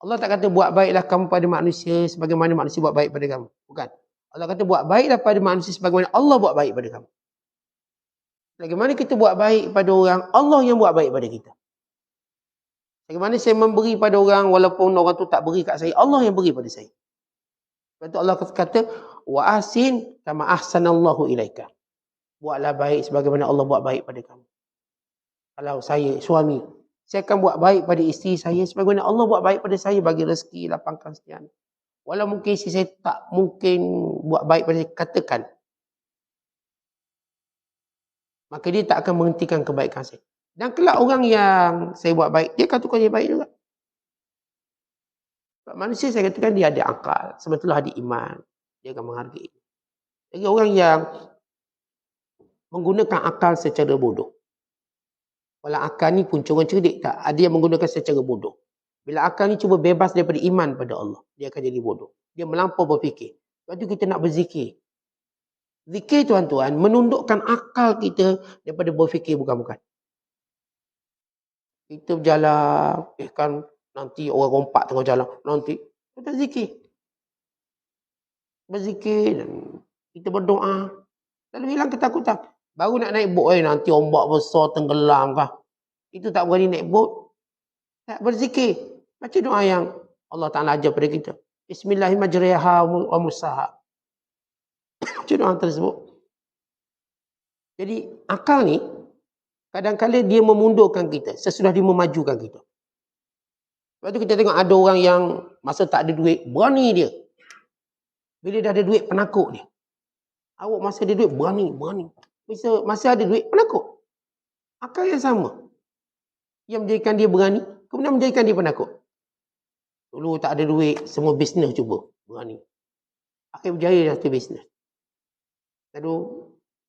Allah tak kata buat baiklah kamu pada manusia sebagaimana manusia buat baik pada kamu. Bukan. Allah kata buat baiklah pada manusia sebagaimana Allah buat baik pada kamu. Bagaimana kita buat baik pada orang, Allah yang buat baik pada kita. Bagaimana saya memberi pada orang walaupun orang tu tak beri kat saya, Allah yang beri pada saya. Sebab tu Allah kata, wa ahsin kama ahsanallahu ilaika. buatlah baik sebagaimana Allah buat baik pada kamu. Kalau saya suami, saya akan buat baik pada isteri saya sebagaimana Allah buat baik pada saya, bagi rezeki, lapangkan sekian. Walau mungkin isteri saya tak mungkin buat baik pada saya, katakan. Maka dia tak akan menghentikan kebaikan saya. Dan kelak orang yang saya buat baik, dia akan tukar dia baik juga. Sebab manusia saya katakan dia ada akal, sebetulnya ada iman, dia akan menghargai. Jadi orang yang menggunakan akal secara bodoh. Walau akal ni pun orang cerdik tak, ada yang menggunakan secara bodoh. Bila akal ni cuba bebas daripada iman pada Allah, dia akan jadi bodoh. Dia melampau berfikir. Sebab tu kita nak berzikir. Zikir tuan-tuan menundukkan akal kita daripada berfikir bukan-bukan. Kita berjalan, kan nanti orang rompak tengah jalan, nanti kita zikir. Berzikir dan kita berdoa. Lalu hilang ketakutan. Baru nak naik bot, nanti ombak besar tenggelam kah. Itu tak berani naik bot. Tak berzikir. Baca doa yang Allah Ta'ala ajar pada kita. Bismillahirrahmanirrahim wa mursaha. Baca doa tersebut. Jadi akal ni kadang-kadang dia memundurkan kita sesudah dia memajukan kita. Sebab tu kita tengok ada orang yang masa tak ada duit, berani dia. Bila dah ada duit, penakut dia. Awak masa ada duit, berani. Masa ada duit, penakut. Akal yang sama. Yang menjadikan dia berani, kemudian menjadikan dia penakut. Dulu tak ada duit, semua bisnes cuba. Berani. Akhir berjaya satu bisnes. Lalu,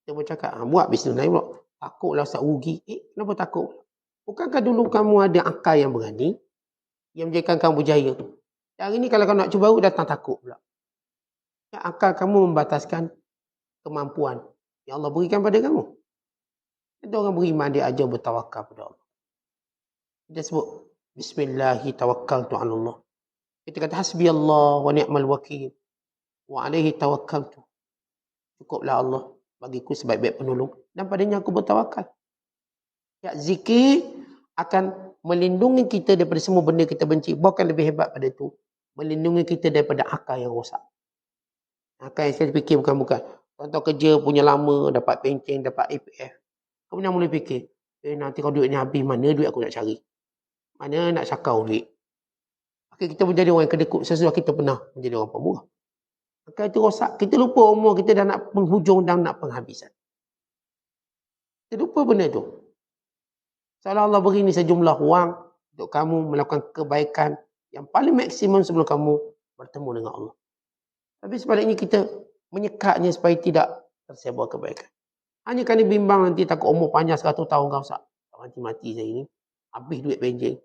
dia pun cakap, buat bisnes lain pula. Takutlah Ustaz rugi. Kenapa takut? Bukankah dulu kamu ada akal yang berani, yang menjadikan kamu berjaya? Hari ni kalau kamu nak cuba baru, datang takut pula. Akal kamu membataskan kemampuan yang Allah berikan pada kamu. Ada orang beriman, dia ajar bertawakal pada Allah. Kita sebut, Bismillahirrahmanirrahim. Kita kata, Hasbi Allah wa ni'mal wakil. Wa alaihi tawakkaltu. Cukuplah Allah bagiku sebaik-baik penolong. Dan padanya aku bertawakal. Ya, zikir akan melindungi kita daripada semua benda kita benci. Bahkan lebih hebat pada itu, melindungi kita daripada akal yang rosak. Akal yang saya fikir bukan-bukan. Contoh kerja punya lama, dapat pencen, dapat APF. Kemudian mulai fikir, nanti kalau duit ni habis, mana duit aku nak cari? Mana nak cakau duit? Akhirnya kita menjadi orang yang kedekut sesudah kita pernah menjadi orang pemurah. Akal itu rosak. Kita lupa umur kita dah nak penghujung dan nak penghabisan. Kita lupa benda tu. Seolah Allah beri ni sejumlah wang untuk kamu melakukan kebaikan yang paling maksimum sebelum kamu bertemu dengan Allah. Tapi sebaliknya kita menyekatnya supaya tidak tersebar kebaikan. Hanya kerana bimbang nanti takut umur panjang 100 tahun kau Ustaz. Mati-mati saya ni. Habis duit benjing.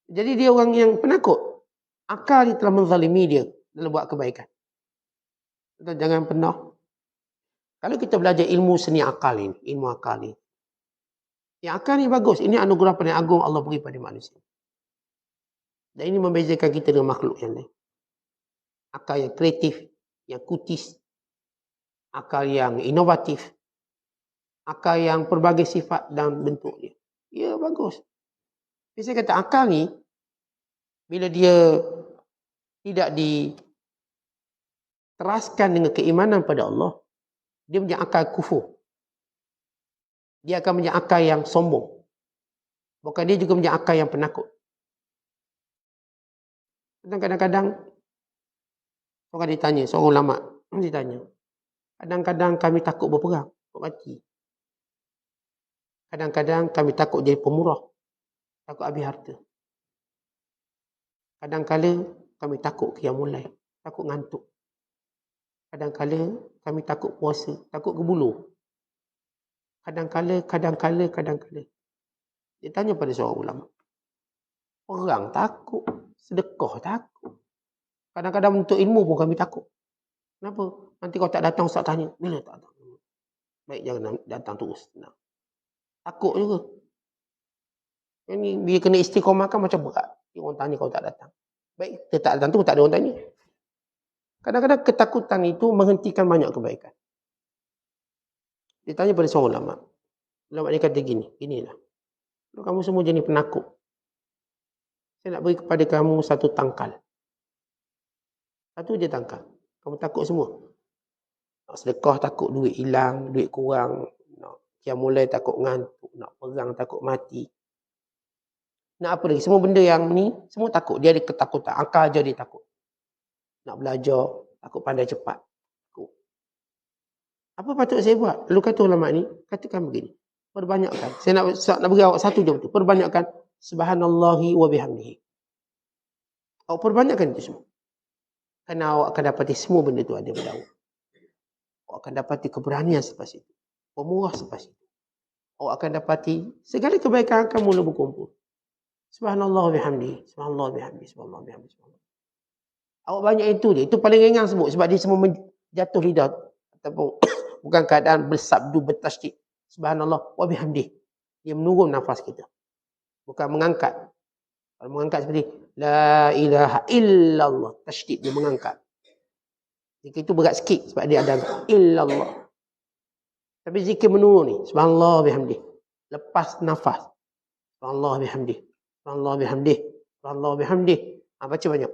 Jadi dia orang yang penakut. Akal dia telah menzalimi dia dalam buat kebaikan. Jangan pernah. Kalau kita belajar ilmu seni akal ini, ilmu akal ini. Yang akal ni bagus. Ini anugerah paling agung Allah beri pada manusia. Dan ini membezakan kita dengan makhluk yang lain. Akal yang kreatif, yang kutis. Akal yang inovatif. Akal yang pelbagai sifat dan bentuk dia. Ya, bagus. Tapi saya kata akal ni, bila dia tidak diteraskan dengan keimanan pada Allah, dia menjadi akal kufur. Dia akan menjadi akal yang sombong. Bukan dia juga menjadi akal yang penakut. Kadang-kadang orang ditanya, seorang ulama ditanya, kadang-kadang kami takut berperang, takut mati. Kadang-kadang kami takut jadi pemurah, takut habis harta. Kadang-kadang kami takut qiyamul lail, takut ngantuk. Kadang-kadang kami takut puasa, takut kebuluh. Kadang-kadang. Dia tanya pada seorang ulama. Orang takut, sedekah takut. Kadang-kadang untuk ilmu pun kami takut. Kenapa? Nanti kau tak datang, Ustaz tanya. Bila tak datang? Baik, jangan datang terus. Nah. Takut juga. Ini bila kena istiqomah kan macam berat. Orang tanya kau tak datang. Baik, dia tak datang tu tak ada orang tanya. Kadang-kadang ketakutan itu menghentikan banyak kebaikan. Dia tanya pada seorang ulama. Ulama dia kata ginilah. Kalau kamu semua jenis penakut, saya nak beri kepada kamu satu tangkal. Satu je tangkal. Kamu takut semua. Nak sedekah takut duit hilang, duit kurang. Nak mulai takut ngantuk. Nak perang takut mati. Nak apa lagi? Semua benda yang ni, semua takut. Dia ada ketakutan. Angka aja dia takut. Nak belajar, takut pandai cepat. Takut. Apa patut saya buat? Lalu kata ulama ni, katakan begini. Perbanyakkan. Saya nak beri awak satu je betul. Perbanyakkan. Subhanallahi wa bihamdihi. Awak perbanyakkan itu semua. Kerana awak akan dapati semua benda itu ada pada awak. Awak akan dapati keberanian selepas itu. Pemurah selepas itu. Awak akan dapati segala kebaikan akan mula berkumpul. Subhanallah wa bihamdihi. Subhanallah wa bihamdihi. Subhanallah wa bihamdihi. Awak banyak itu dia. Itu paling ringan sebut. Sebab dia semua jatuh lidah. Ataupun bukan keadaan bersabdu, bertasydid. Subhanallah wa bihamdihi. Dia menurun nafas kita. Bukan mengangkat. Kalau mengangkat seperti La ilaha illallah. Tasydid dia mengangkat. Zikir itu berat sikit sebab dia ada illallah. Tapi zikir menurun ni. Subhanallah bihamdih. Lepas nafas. Subhanallah bihamdih. Subhanallah bihamdih. Subhanallah bihamdih. Baca banyak.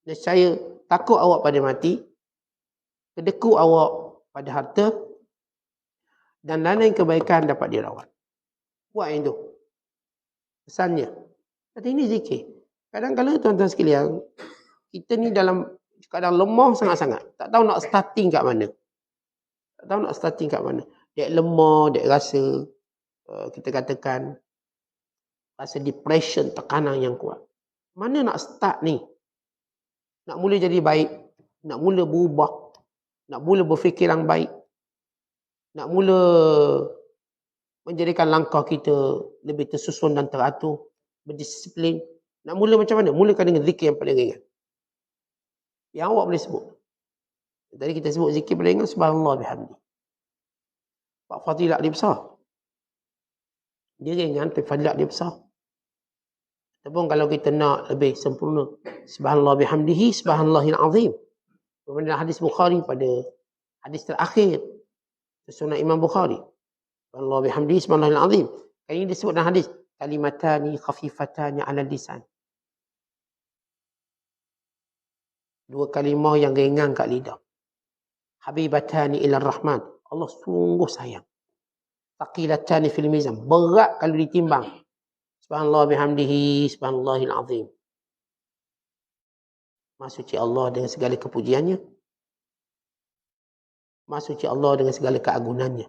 Nescaya takut awak pada mati. Kedeku awak pada harta. Dan lain kebaikan dapat dirawat. Buat yang tu. Pesannya. Kata ini zikir. Kadang-kadang tuan-tuan sekalian, kita ni dalam kadang lemah sangat-sangat. Tak tahu nak starting kat mana. Tak tahu nak starting kat mana. Dek lemah, dek rasa, kita katakan, rasa depression, tekanan yang kuat. Mana nak start ni? Nak mula jadi baik. Nak mula berubah. Nak mula berfikir yang baik. Nak mula menjadikan langkah kita lebih tersusun dan teratur. Berdisiplin. Nak mula macam mana? Mulakan dengan zikir yang paling ringan. Yang awak boleh sebut. Tadi kita sebut zikir paling ringan. Subhanallah bihamdi. Pak fadilat dia besar. Dia ringan tapi fadilat dia besar. Ataupun kalau kita nak lebih sempurna. Subhanallah bihamdihi. Subhanallahil azim. Kemudian hadis Bukhari pada hadis terakhir. Sunnah Imam Bukhari. Subhanallah bihamdihi. Subhanallahil azim. Ini disebut dalam hadis. Kalimatani khafifatani ala lisan. Dua kalimah yang ringan kat lidah. Habibatani ila rahman. Allah sungguh sayang. Taqilatani fil mizan. Berat kalau ditimbang. Subhanallah bihamdihi. Subhanallahil azim. Maha suci Allah dengan segala kepujiannya. Maha suci Allah dengan segala keagunannya.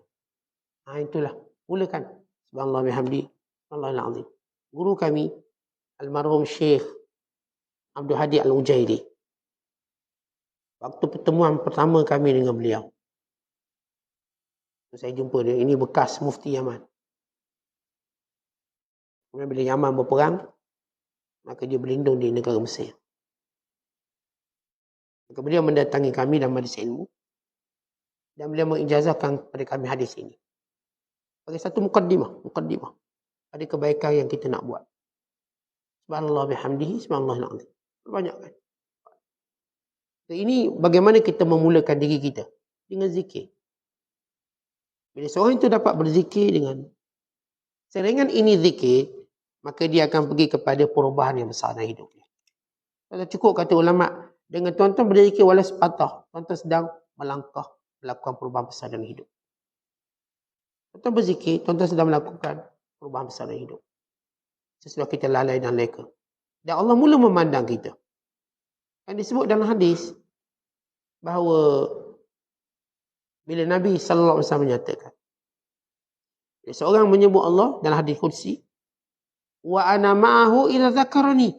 Itulah. Mulakan. Subhanallah bihamdihi. Subhanallahil azim. Guru kami, almarhum Syekh Abdul Hadi Al-Ujairi. Waktu pertemuan pertama kami dengan beliau. Saya jumpa dia. Ini bekas mufti Yaman. Kemudian bila Yaman berperang, maka dia berlindung di negara Mesir. Maka beliau mendatangi kami dalam majlis ilmu. Dan beliau mengijazahkan kepada kami hadis ini. Bagi satu mukaddimah. Ada kebaikan yang kita nak buat. Subhanallah bihamdihi. Subhanallahil azim. Perbanyakkan. Ini bagaimana kita memulakan diri kita. Dengan zikir. Bila seorang itu dapat berzikir dengan seringan ini zikir, maka dia akan pergi kepada perubahan yang besar dalam hidupnya. Kalau cukup kata ulama, dengan tuan-tuan berzikir walau sepatah, tuan-tuan sedang melangkah melakukan perubahan besar dalam hidup. Tuan-tuan berzikir, tuan-tuan sedang melakukan perubahan besar dalam hidup. Sesudah kita lalai dan leka. Dan Allah mula memandang kita. Yang disebut dalam hadis, bahawa bila Nabi SAW menyatakan, bila seorang menyebut Allah dalam hadis Qudsi, wa ana ma'ahu idza dzakarani.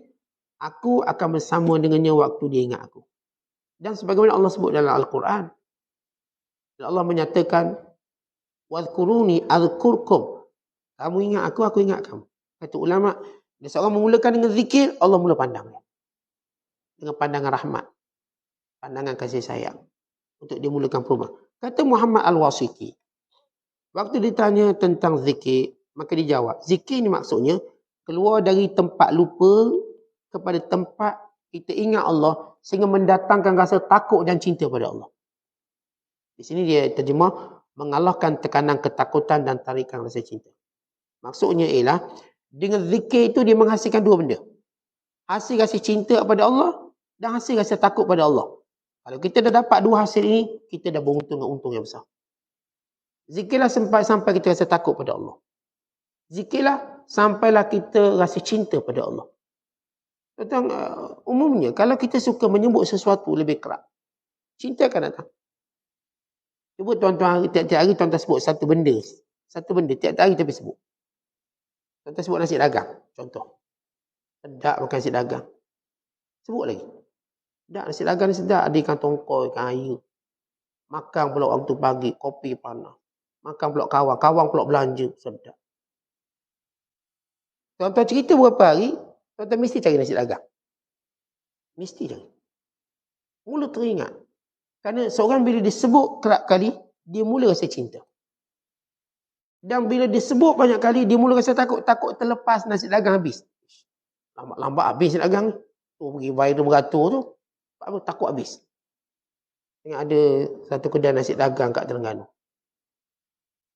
Aku akan bersama dengannya waktu dia ingat aku. Dan sebagaimana Allah sebut dalam Al-Quran, Allah menyatakan, wadhkuruni adhkurkum. Kamu ingat aku ingat kamu. Kata ulama, bila seorang memulakan dengan zikir, Allah mula pandang dia. Dengan pandangan rahmat. Pandangan kasih sayang. Untuk dia mulakan perubahan. Kata Muhammad Al-Wasiti, waktu ditanya tentang zikir, maka dia jawab, zikir ni maksudnya, keluar dari tempat lupa kepada tempat kita ingat Allah, sehingga mendatangkan rasa takut dan cinta pada Allah. Di sini dia terjemah, mengalahkan tekanan ketakutan dan tarikan rasa cinta. Maksudnya ialah, dengan zikir itu dia menghasilkan dua benda. Hasil rasa cinta kepada Allah dan hasil rasa takut pada Allah. Kalau kita dah dapat dua hasil ini, kita dah beruntung dengan untung yang besar. Zikirlah sampai kita rasa takut pada Allah. Zikirlah sampailah kita rasa cinta pada Allah. Tentang umumnya, kalau kita suka menyebut sesuatu lebih kerap, cinta akan datang. Cuba tuan-tuan, tiap-tiap hari tuan-tuan sebut satu benda. Satu benda, tiap-tiap hari tapi sebut. Tuan-tuan sebut nasi dagang, contoh. Sedap makan nasi dagang. Sebut lagi. Sedap, nasi dagang ni sedap. Ada ikan tongkol, ikan air. Makan pula waktu pagi, kopi panas. Makan pula kawan, kawan pula belanja. Sedap. Tuan-tuan cerita berapa hari, tuan-tuan mesti cari nasi dagang. Mesti cari. Mula teringat. Kerana seorang bila disebut kerap kali, dia mula rasa cinta. Dan bila disebut banyak kali, dia mula rasa takut terlepas nasi dagang habis. Lambat-lambat habis nasi dagang ni. Tu pergi viral beratur tu. Apa, takut habis. Tengok ada satu kedai nasi dagang kat Terengganu.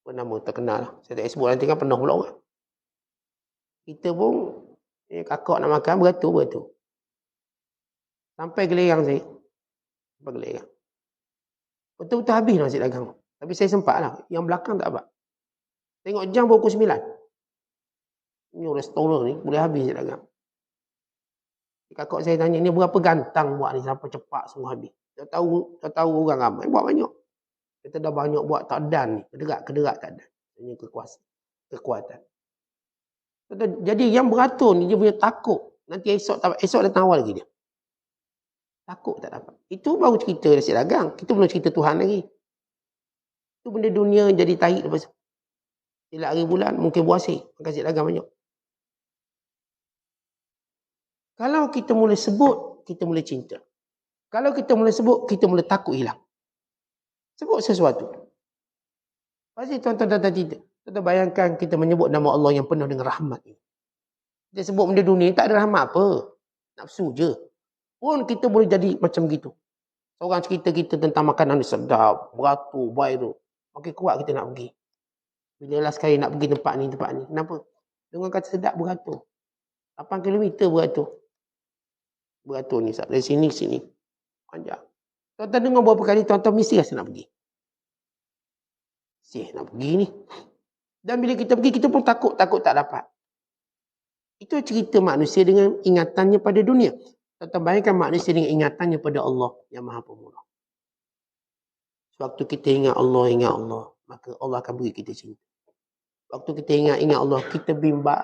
Apa nama terkenal lah. Saya tak sebut nanti kan penuh pula orang. Kita pun, kakak nak makan beratur. Sampai gelerang saya. Sampai gelerang. Betul-betul habis nasi dagang. Tapi saya sempat lah. Yang belakang tak apa. Tengok jam pukul 9. Ini restoran ni boleh habis nasi dagang. Kakak saya tanya, ni berapa gantang buat ni sampai cepat semua habis. Tak tahu orang ramai buat banyak. Kita dah banyak buat tak dan ni. Kederak tak dan. Ini kekuatan. Jadi yang beratur ni dia punya takut. Nanti esok datang awal lagi dia. Takut tak dapat. Itu baru cerita nasi dagang. Kita belum cerita Tuhan lagi. Itu benda dunia jadi tarik lepas. Silap hari bulan mungkin buasir. Makan nasi dagang banyak. Kalau kita mula sebut, kita mula cinta. Kalau kita mula sebut, kita mula takut hilang. Sebut sesuatu. Pasti tuan-tuan tidak. Tuan-tuan bayangkan kita menyebut nama Allah yang penuh dengan rahmat ini. Kita sebut benda dunia, tak ada rahmat apa. Nafsu je. Pun kita boleh jadi macam gitu. Seorang cerita kita tentang makanan sedap, beratur, baik tu. Makin kuat kita nak pergi. Bila last sekali nak pergi tempat ni. Kenapa? Dengan kata sedap beratur. 8 km beratur. Beratur ni, dari sini. Panjang. Tuan-tuan dengar berapa kali, tuan-tuan mesti rasa nak pergi. Nak pergi ni. Dan bila kita pergi, kita pun takut tak dapat. Itu cerita manusia dengan ingatannya pada dunia. Tuan-tuan bayangkan manusia dengan ingatannya pada Allah yang Maha Pemurah. Waktu kita ingat Allah, maka Allah akan beri kita cinta. Waktu kita ingat Allah, kita bimbang,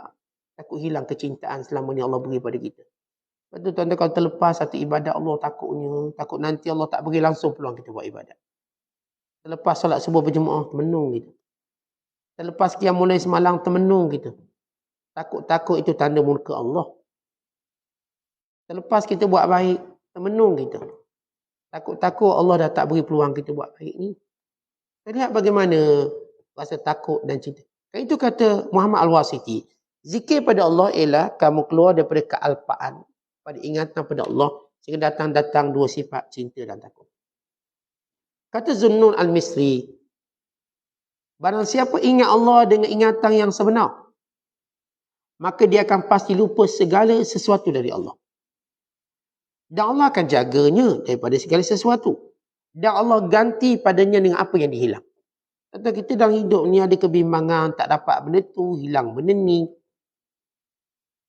takut hilang kecintaan selama ni Allah beri pada kita. Lepas tu tuan-tuan kalau terlepas satu ibadat Allah takut nanti Allah tak beri langsung peluang kita buat ibadat. Terlepas solat subuh berjemaah, termenung kita. Terlepas qiyam mulai semalam, termenung kita. Takut itu tanda murka Allah. Terlepas kita buat baik, termenung kita. Takut Allah dah tak beri peluang kita buat baik ni. Kita lihat bagaimana rasa takut dan cinta. Itu kata Muhammad Al-Wasiti. Zikir pada Allah ialah kamu keluar daripada kealpaan, pada ingatan pada Allah, sehingga datang dua sifat cinta dan takut. Kata Zunnun Al-Misri, barang siapa ingat Allah dengan ingatan yang sebenar, maka dia akan pasti lupa segala sesuatu dari Allah. Dan Allah akan jaganya daripada segala sesuatu. Dan Allah ganti padanya dengan apa yang dihilang. Kata kita dalam hidup ni ada kebimbangan, tak dapat benda tu, hilang benda ni.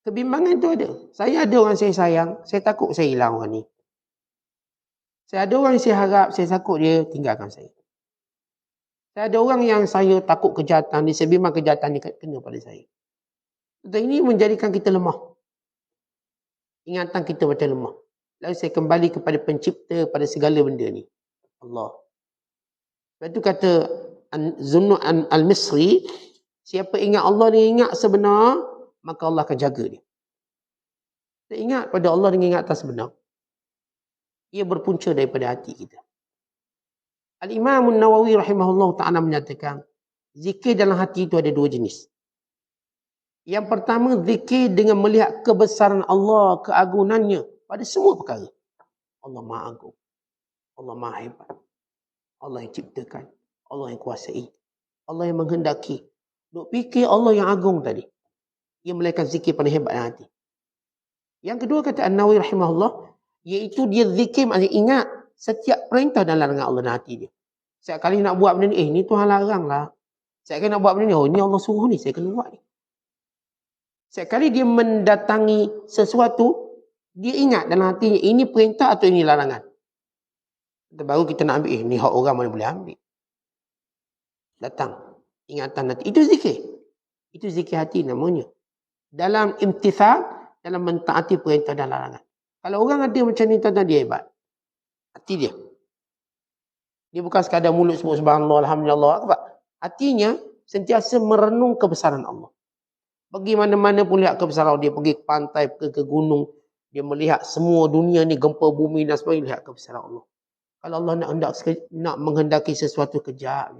Kebimbangan tu ada. Saya ada orang saya sayang, saya takut saya hilang orang ni. Saya ada orang yang saya harap, saya takut dia tinggalkan saya. Saya ada orang yang saya takut kejahatan, dia bimbang kejahatan ni kena pada saya. Kata ini menjadikan kita lemah. Ingatan kita macam lemah. Lalu saya kembali kepada pencipta pada segala benda ni. Allah. Lepas tu kata Zunnun Al-Misri, siapa ingat Allah ni ingat sebenar, maka Allah akan jaga dia. Kita ingat pada Allah dengan ingatan sebenar. Ia berpunca daripada hati kita. Al-Imam An-Nawawi rahimahullah ta'ala menyatakan, zikir dalam hati itu ada dua jenis. Yang pertama, zikir dengan melihat kebesaran Allah, keagungannya pada semua perkara. Allah Maha Agung. Allah Maha Hebat. Allah yang ciptakan. Allah yang kuasai. Allah yang menghendaki. Duk fikir Allah yang agung tadi. Ia melakukan zikir pada hebat dalam hati. Yang kedua kata An-Nawawi rahimahullah, iaitu dia zikir maksudnya ingat setiap perintah dan larangan Allah dalam hati dia. Setiap kali nak buat benda ni, ni Tuhan larang lah. Setiap kali nak buat benda ni, ni Allah suruh ni, saya kena buat ni. Setiap kali dia mendatangi sesuatu, dia ingat dalam hatinya, ini perintah atau ini larangan. Baru kita nak ambil, ni hak orang mana boleh ambil. Datang, ingatan hati. Itu zikir. Itu zikir hati namanya. Dalam imtithal, dalam mentaati perintah dan larangan. Kalau orang ada macam ni, tuan-tuan, dia hebat. Hati dia. Dia bukan sekadar mulut sebut subhanallah, alhamdulillah. Apa? Hatinya sentiasa merenung kebesaran Allah. Pergi mana-mana pun lihat kebesaran Allah. Dia pergi ke pantai, pergi ke gunung. Dia melihat semua dunia ni, gempa bumi dan sebagainya, lihat kebesaran Allah. Kalau Allah nak menghendaki sesuatu kejap.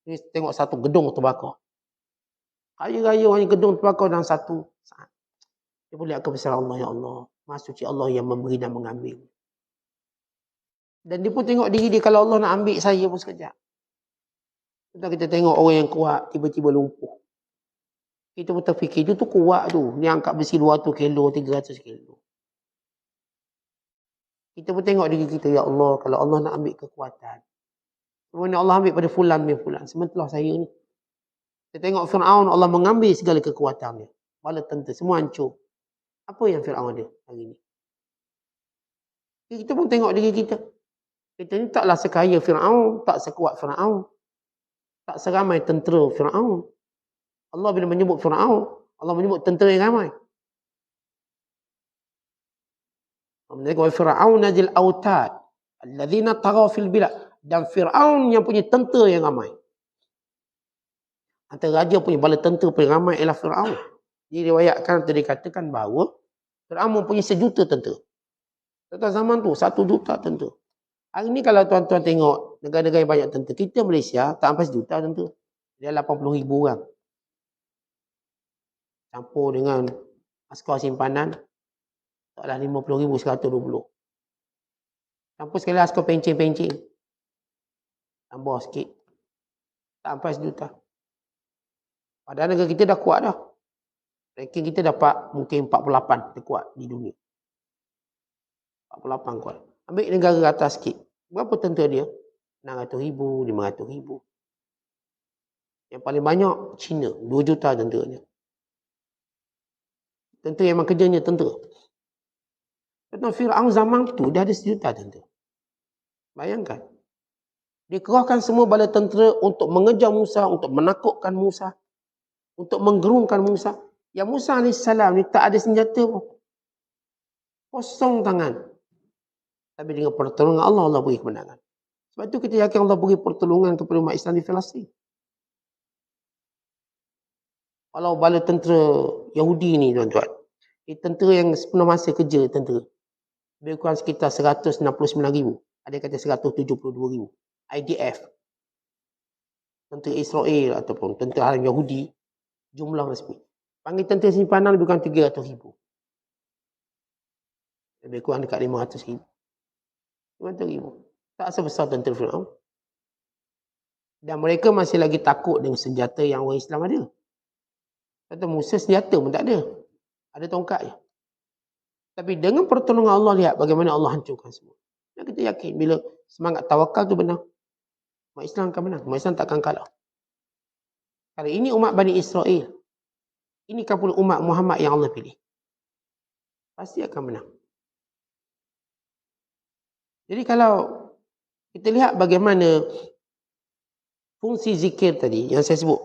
Ni tengok satu gedung terbakar. Raya-raya orang gedung terbakar dalam satu saat. Dia boleh lihat kebesaran Allah, ya Allah. Maha suci Allah yang memberi dan mengambil. Dan dia pun tengok diri dia, kalau Allah nak ambil saya pun sekejap. Kita tengok orang yang kuat, tiba-tiba lumpuh. Kita pun terfikir, itu tu kuat tu. Dia angkat besi 200 kilo, 300 kilo. Kita pun tengok diri kita, ya Allah, kalau Allah nak ambil kekuatan. Sebenarnya Allah ambil pada fulan bin fulan. Sementara saya ni. Kita tengok Fir'aun, Allah mengambil segala kekuatan dia. Bala tentera, semua hancur. Apa yang Fir'aun ada hari ni? Kita pun tengok diri kita. Kita ni taklah sekaya Fir'aun, tak sekuat Fir'aun. Tak seramai tentera Fir'aun. Allah bila menyebut Fir'aun, Allah menyebut tentera yang ramai. Wa Fir'aun nazil autad alladzina taghaw fil bilad, dan Fir'aun yang punya tentera yang ramai. Antara raja punya bala tentera paling ramai ialah Fir'aun. Diriwayatkan atau dikatakan bahawa Fir'aun mempunyai 1 juta tentera. Pada zaman tu 1 juta tentera. Hari ni kalau tuan-tuan tengok negara-negara yang banyak tentera, kita Malaysia tak sampai 1 juta tentera. Dia 80,000 orang. Campur dengan askar simpanan, taklah 50,000, 120. Campur sekali askar pencing-pencing. Tambah sikit. Tak sampai 1 juta. Padahal negara kita dah kuat dah. Ranking kita dapat mungkin 48 terkuat di dunia. 48 kuat. Ambil negara atas sikit. Berapa tentera dia? 600,000, 500,000. Yang paling banyak China, 2 juta tenteranya. Tentera yang memang kerjanya tentera. Tentang Fir'aun zaman tu dah ada 1 juta tentera. Bayangkan. Dia kerahkan semua bala tentera untuk mengejar Musa, untuk menakutkan Musa, untuk menggerungkan Musa. Yang Musa AS ni tak ada senjata pun. Kosong tangan. Tapi dengan pertolongan Allah, Allah beri kemenangan. Sebab itu kita yakin Allah beri pertolongan kepada umat Islam di Palestin. Kalau bala tentera Yahudi ni, tuan-tuan, tentera yang sepenuh masa kerja tentera, lebih kurang sekitar 169,000. Ada kata 172,000. IDF. Tentera Israel ataupun tentera Yahudi, jumlah resmi. Panggil tentera simpanan lebih kurang 300,000. Lebih kurang dekat 500,000. 500,000. Tak sebesar tentera Fir'aun. Dan mereka masih lagi takut dengan senjata yang orang Islam ada. Kata Musa senjata pun tak ada. Ada tongkat je. Tapi dengan pertolongan Allah, lihat bagaimana Allah hancurkan semua. Dan kita yakin bila semangat tawakal tu benar, umat Islam akan menang. Umat Islam tak akan kalah. Kalau ini umat Bani Israel, ini kan pula umat Muhammad yang Allah pilih. Pasti akan menang. Jadi kalau kita lihat bagaimana fungsi zikir tadi yang saya sebut.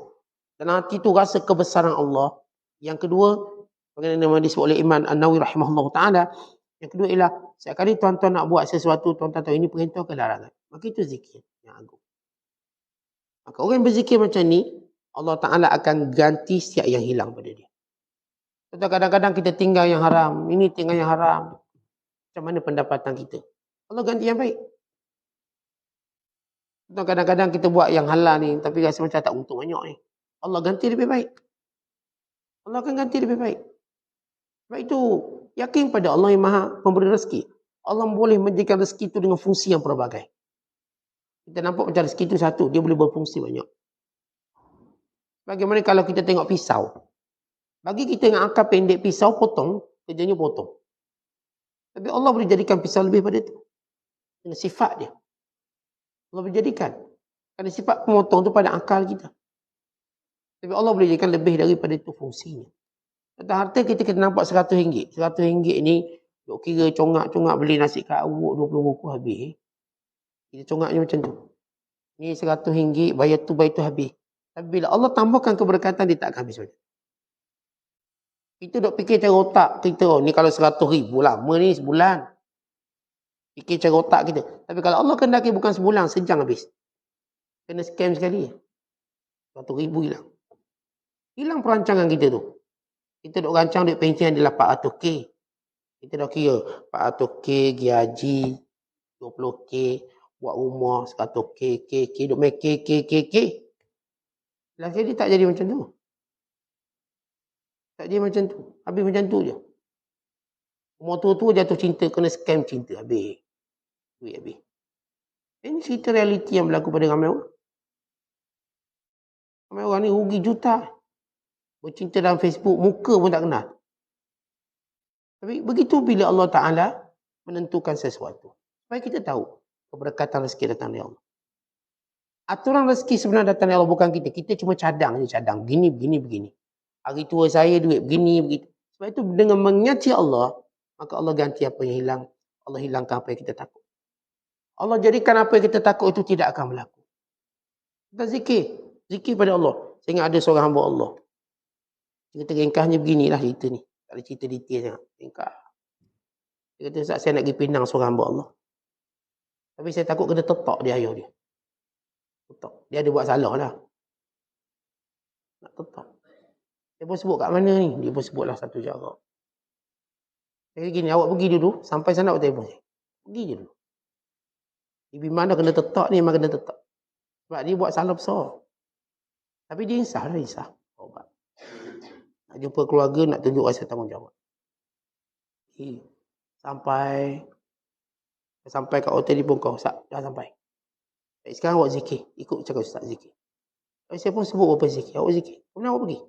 Dalam hati itu rasa kebesaran Allah. Yang kedua, bagaimana disebut oleh Imam An-Nawawi rahimahullah ta'ala. Yang kedua ialah, setiap kali tuan-tuan nak buat sesuatu, tuan-tuan tahu ini perintah ke larangan. Maka itu zikir yang agung. Maka orang yang berzikir macam ni, Allah Ta'ala akan ganti setiap yang hilang pada dia. Kadang-kadang kita tinggal yang haram, ini tinggal yang haram. Macam mana pendapatan kita? Allah ganti yang baik. Kadang-kadang kita buat yang halal ni, tapi rasa macam tak untung banyak ni. Allah ganti lebih baik. Allah akan ganti lebih baik. Sebab itu, yakin pada Allah yang maha pemberi rezeki. Allah boleh menjadikan rezeki itu dengan fungsi yang pelbagai. Kita nampak macam rezeki itu satu, dia boleh berfungsi banyak. Bagaimana kalau kita tengok pisau? Bagi kita yang akal pendek pisau potong, kerjanya potong. Tapi Allah boleh jadikan pisau lebih pada itu. Dengan sifat dia. Allah boleh jadikan. Kerana sifat pemotong tu pada akal kita. Tapi Allah boleh jadikan lebih daripada itu fungsinya. Kata harta kita nampak RM100. RM100 ni duk kira congak-congak beli nasi kat awuk 20 buku habis. Kita congaknya macam tu. Ni RM100 bayar tu habis. Tapi bila Allah tambahkan keberkatan dia tak akan habis. Kita duk fikir cara otak kita, ni kalau RM100,000 lama ni sebulan. Fikir cara otak kita. Tapi kalau Allah kendaki bukan sebulan, sejam habis. Kena scam sekali. RM100,000 hilang. Hilang perancangan kita tu. Kita duk rancang duit pension adalah RM400,000. Kita dah kira RM400,000, gaji RM20,000, buat rumah RM100,000, duk main K. Last kali tak jadi macam tu. Tak jadi macam tu. Habis macam tu je. Umur tua-tua jatuh cinta, kena scam cinta. Habis. Duit habis. Ini cerita realiti yang berlaku pada ramai orang. Ramai orang ni rugi juta. Bercinta dalam Facebook, muka pun tak kenal. Tapi begitu bila Allah Ta'ala menentukan sesuatu. Supaya kita tahu keberkatan rezeki datang dari Allah. Aturan rezeki sebenarnya datang dari Allah, bukan kita. Kita cuma cadang. Begini. Hari tua saya duit begini, begitu. Sebab itu dengan mengingati Allah, maka Allah ganti apa yang hilang. Allah hilangkan apa yang kita takut. Allah jadikan apa yang kita takut itu tidak akan berlaku. Kita zikir. Zikir pada Allah. Saya ingat ada seorang hamba Allah. Cerita ringkasnya beginilah cerita ni. Tak ada cerita detail sangat. Ringkas. Dia kata, Ustaz, saya nak pergi Penang seorang hamba Allah. Tapi saya takut kena tetak dia ayah dia. Tetak. Dia ada buat salah lah. Nak tetak. Dia pun sebut kat mana ni? Dia pun sebutlah satu jarak. Saya kata gini, awak pergi dulu. Sampai sana awak telefon saya. Pergi je dulu. Ibu mana kena tetak ni, memang kena tetak. Sebab dia buat salah besar. Tapi dia insah. Obat. Nak jumpa keluarga, nak tunjuk rasa tanggungjawab. Okay. Sampai kat hotel dia pun kau, Ustaz, dah sampai. Sekarang awak zikir. Ikut cakap Ustaz zikir. Saya pun sebut berapa zikir. Awak zikir. Kemudian awak pergi.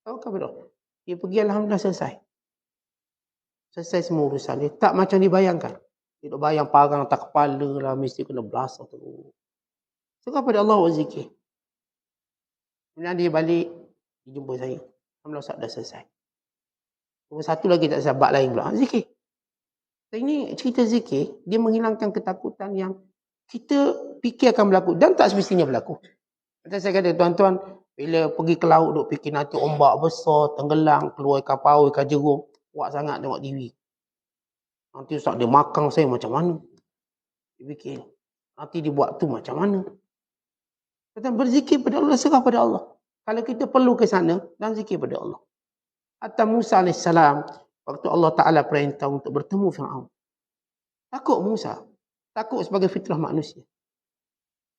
Tawakal pada Allah. Dia pergi, alhamdulillah selesai. Selesai semua urusan dia. Tak macam dibayangkan. Dia tak bayang parang tak kepala lah. Mesti kena belasah tu. Suka pada Allah awak zikir. Kemudian dia balik. Dia jumpa saya. Alhamdulillah Ustaz dah selesai. Cuma satu lagi tak sahabat lain pula. Zikir. Ini cerita zikir. Dia menghilangkan ketakutan yang kita fikir akan berlaku. Dan tak semestinya berlaku. Macam saya kata, tuan-tuan, bila pergi ke laut, duk fikir nanti ombak besar, tenggelam, keluar ikan paus, ikan jerung, kuat sangat tengok TV. Nanti Ustaz dia makan saya macam mana? Dia fikir, nanti dia buat tu macam mana? Kata berzikir pada Allah, serah pada Allah. Kalau kita perlu ke sana, dan zikir pada Allah. Hatta Musa AS, waktu Allah Ta'ala perintah untuk bertemu Fir'aun. Takut Musa. Takut sebagai fitrah manusia.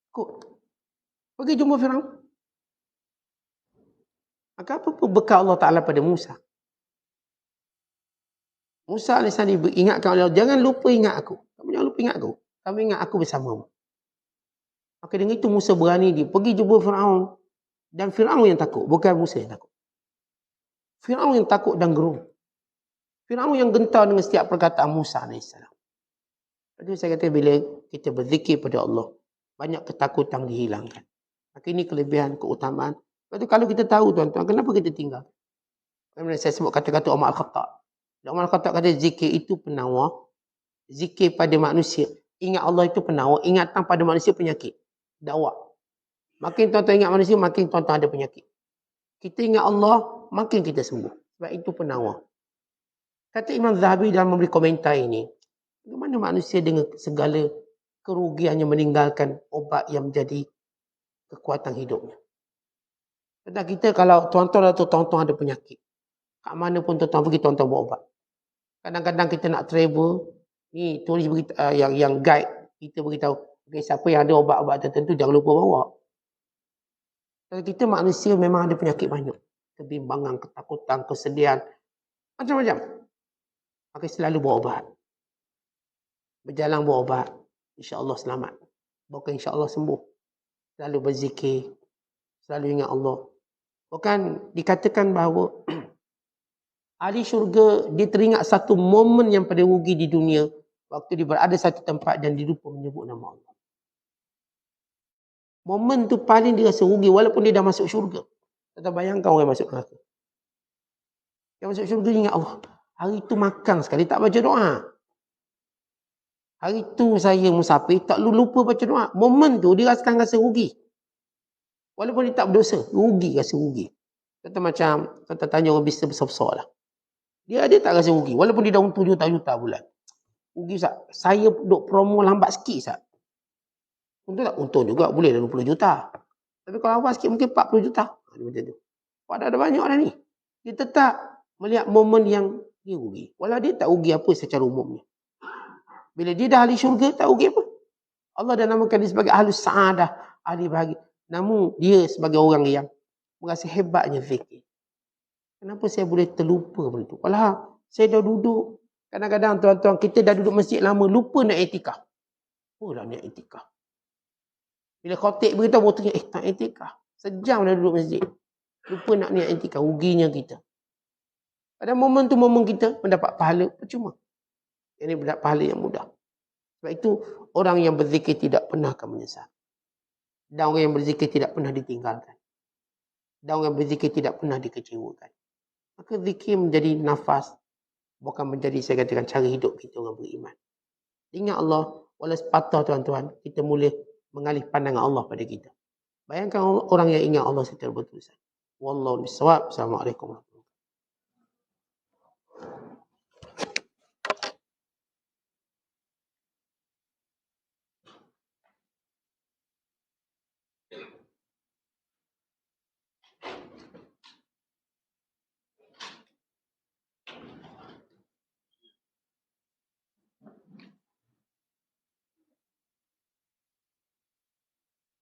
Takut. Pergi jumpa Fir'aun. Maka apa bekal Allah Ta'ala pada Musa? Musa AS ingatkan Allah, jangan lupa ingat aku. Kamu jangan lupa ingat aku. Kamu ingat aku bersamamu. Maka dengan itu Musa berani dia pergi jumpa Fir'aun. Dan Fir'aun yang takut, bukan Musa yang takut. Fir'aun yang takut dan gerung. Fir'aun yang gentar dengan setiap perkataan Musa AS. Jadi saya kata bila kita berzikir pada Allah, banyak ketakutan dihilangkan. Maka ini kelebihan, keutamaan. Lepas tu kalau kita tahu tuan-tuan, kenapa kita tinggal? Kemudian saya sebut kata-kata Umar Al-Khattab. Umar Al-Khattab kata zikir itu penawar. Zikir pada manusia. Ingat Allah itu penawar. Ingatan pada manusia penyakit. Dakwah. Makin tuan-tuan ingat manusia, makin tuan-tuan ada penyakit. Kita ingat Allah, makin kita sembuh. Sebab itu penawar. Kata Imam Zahabi dalam memberi komentar ini, bagaimana manusia dengan segala kerugiannya meninggalkan obat yang menjadi kekuatan hidupnya. Sedang kita kalau tuan-tuan atau tuan-tuan ada penyakit, kat mana pun tuan-tuan pergi, tuan-tuan buat ubat. Kadang-kadang kita nak travel, ni tulis yang guide, kita beritahu, okay, siapa yang ada obat-obat tertentu, jangan lupa bawa. Kalau kita manusia memang ada penyakit banyak. Kebimbangan, ketakutan, kesedihan, macam-macam. Maka selalu bawa obat. Berjalan bawa obat, insya-Allah selamat. Bukan insya-Allah sembuh. Selalu berzikir, selalu ingat Allah. Bukan dikatakan bahawa ahli syurga dia teringat satu momen yang pada rugi di dunia, Waktu dia berada satu tempat dan dia lupa menyebut nama Allah. Momen tu paling dia rasa rugi walaupun dia dah masuk syurga. Kita bayangkan orang masuk neraka. Yang masuk syurga ingat Allah. Hari tu makan sekali tak baca doa. Hari tu saya musafir tak lupa baca doa. Momen tu dia rasa rugi. Walaupun dia tak berdosa, rasa rugi. Kata macam, kata tanya orang bisnes besar-besar lah. Dia tak rasa rugi. Walaupun dia dah untung juta-juta bulan. Rugi Ustaz. Saya duk promo lambat sikit Ustaz. Untung tak? Untung juga boleh dah 20 juta. Tapi kalau awal sikit mungkin 40 juta. Macam tu. Pada ada banyak orang ni. Dia tetap melihat momen yang dia rugi. Walau dia tak rugi apa secara umumnya. Bila dia dah ahli syurga, tak rugi apa. Allah dah namakan dia sebagai ahli sa'adah, ahli bahagia. Namun dia sebagai orang yang merasa hebatnya zikir. Kenapa saya boleh terlupa benda tu? Walau saya dah duduk. Kadang-kadang tuan-tuan kita dah duduk masjid lama, lupa nak etikaf. Oh lah nak etikaf. Bila khatib beritahu, baru teringat, tak etikaf. Sejam dah duduk masjid. Lupa nak niat etikaf, ruginya kita. Pada momen tu momen kita mendapat pahala percuma. Ini mendapat pahala yang mudah. Sebab itu orang yang berzikir tidak pernah akan menyesal. Dan orang yang berzikir tidak pernah ditinggalkan. Dan orang yang berzikir tidak pernah dikecewakan. Maka zikir menjadi nafas, bukan menjadi saya katakan cara hidup kita orang beriman. Ingat Allah, walau sepatah tuan-tuan, kita mula mengalih pandangan Allah pada kita. Bayangkan orang yang ingat Allah secara betul. Wallahu bisawab. Assalamualaikum.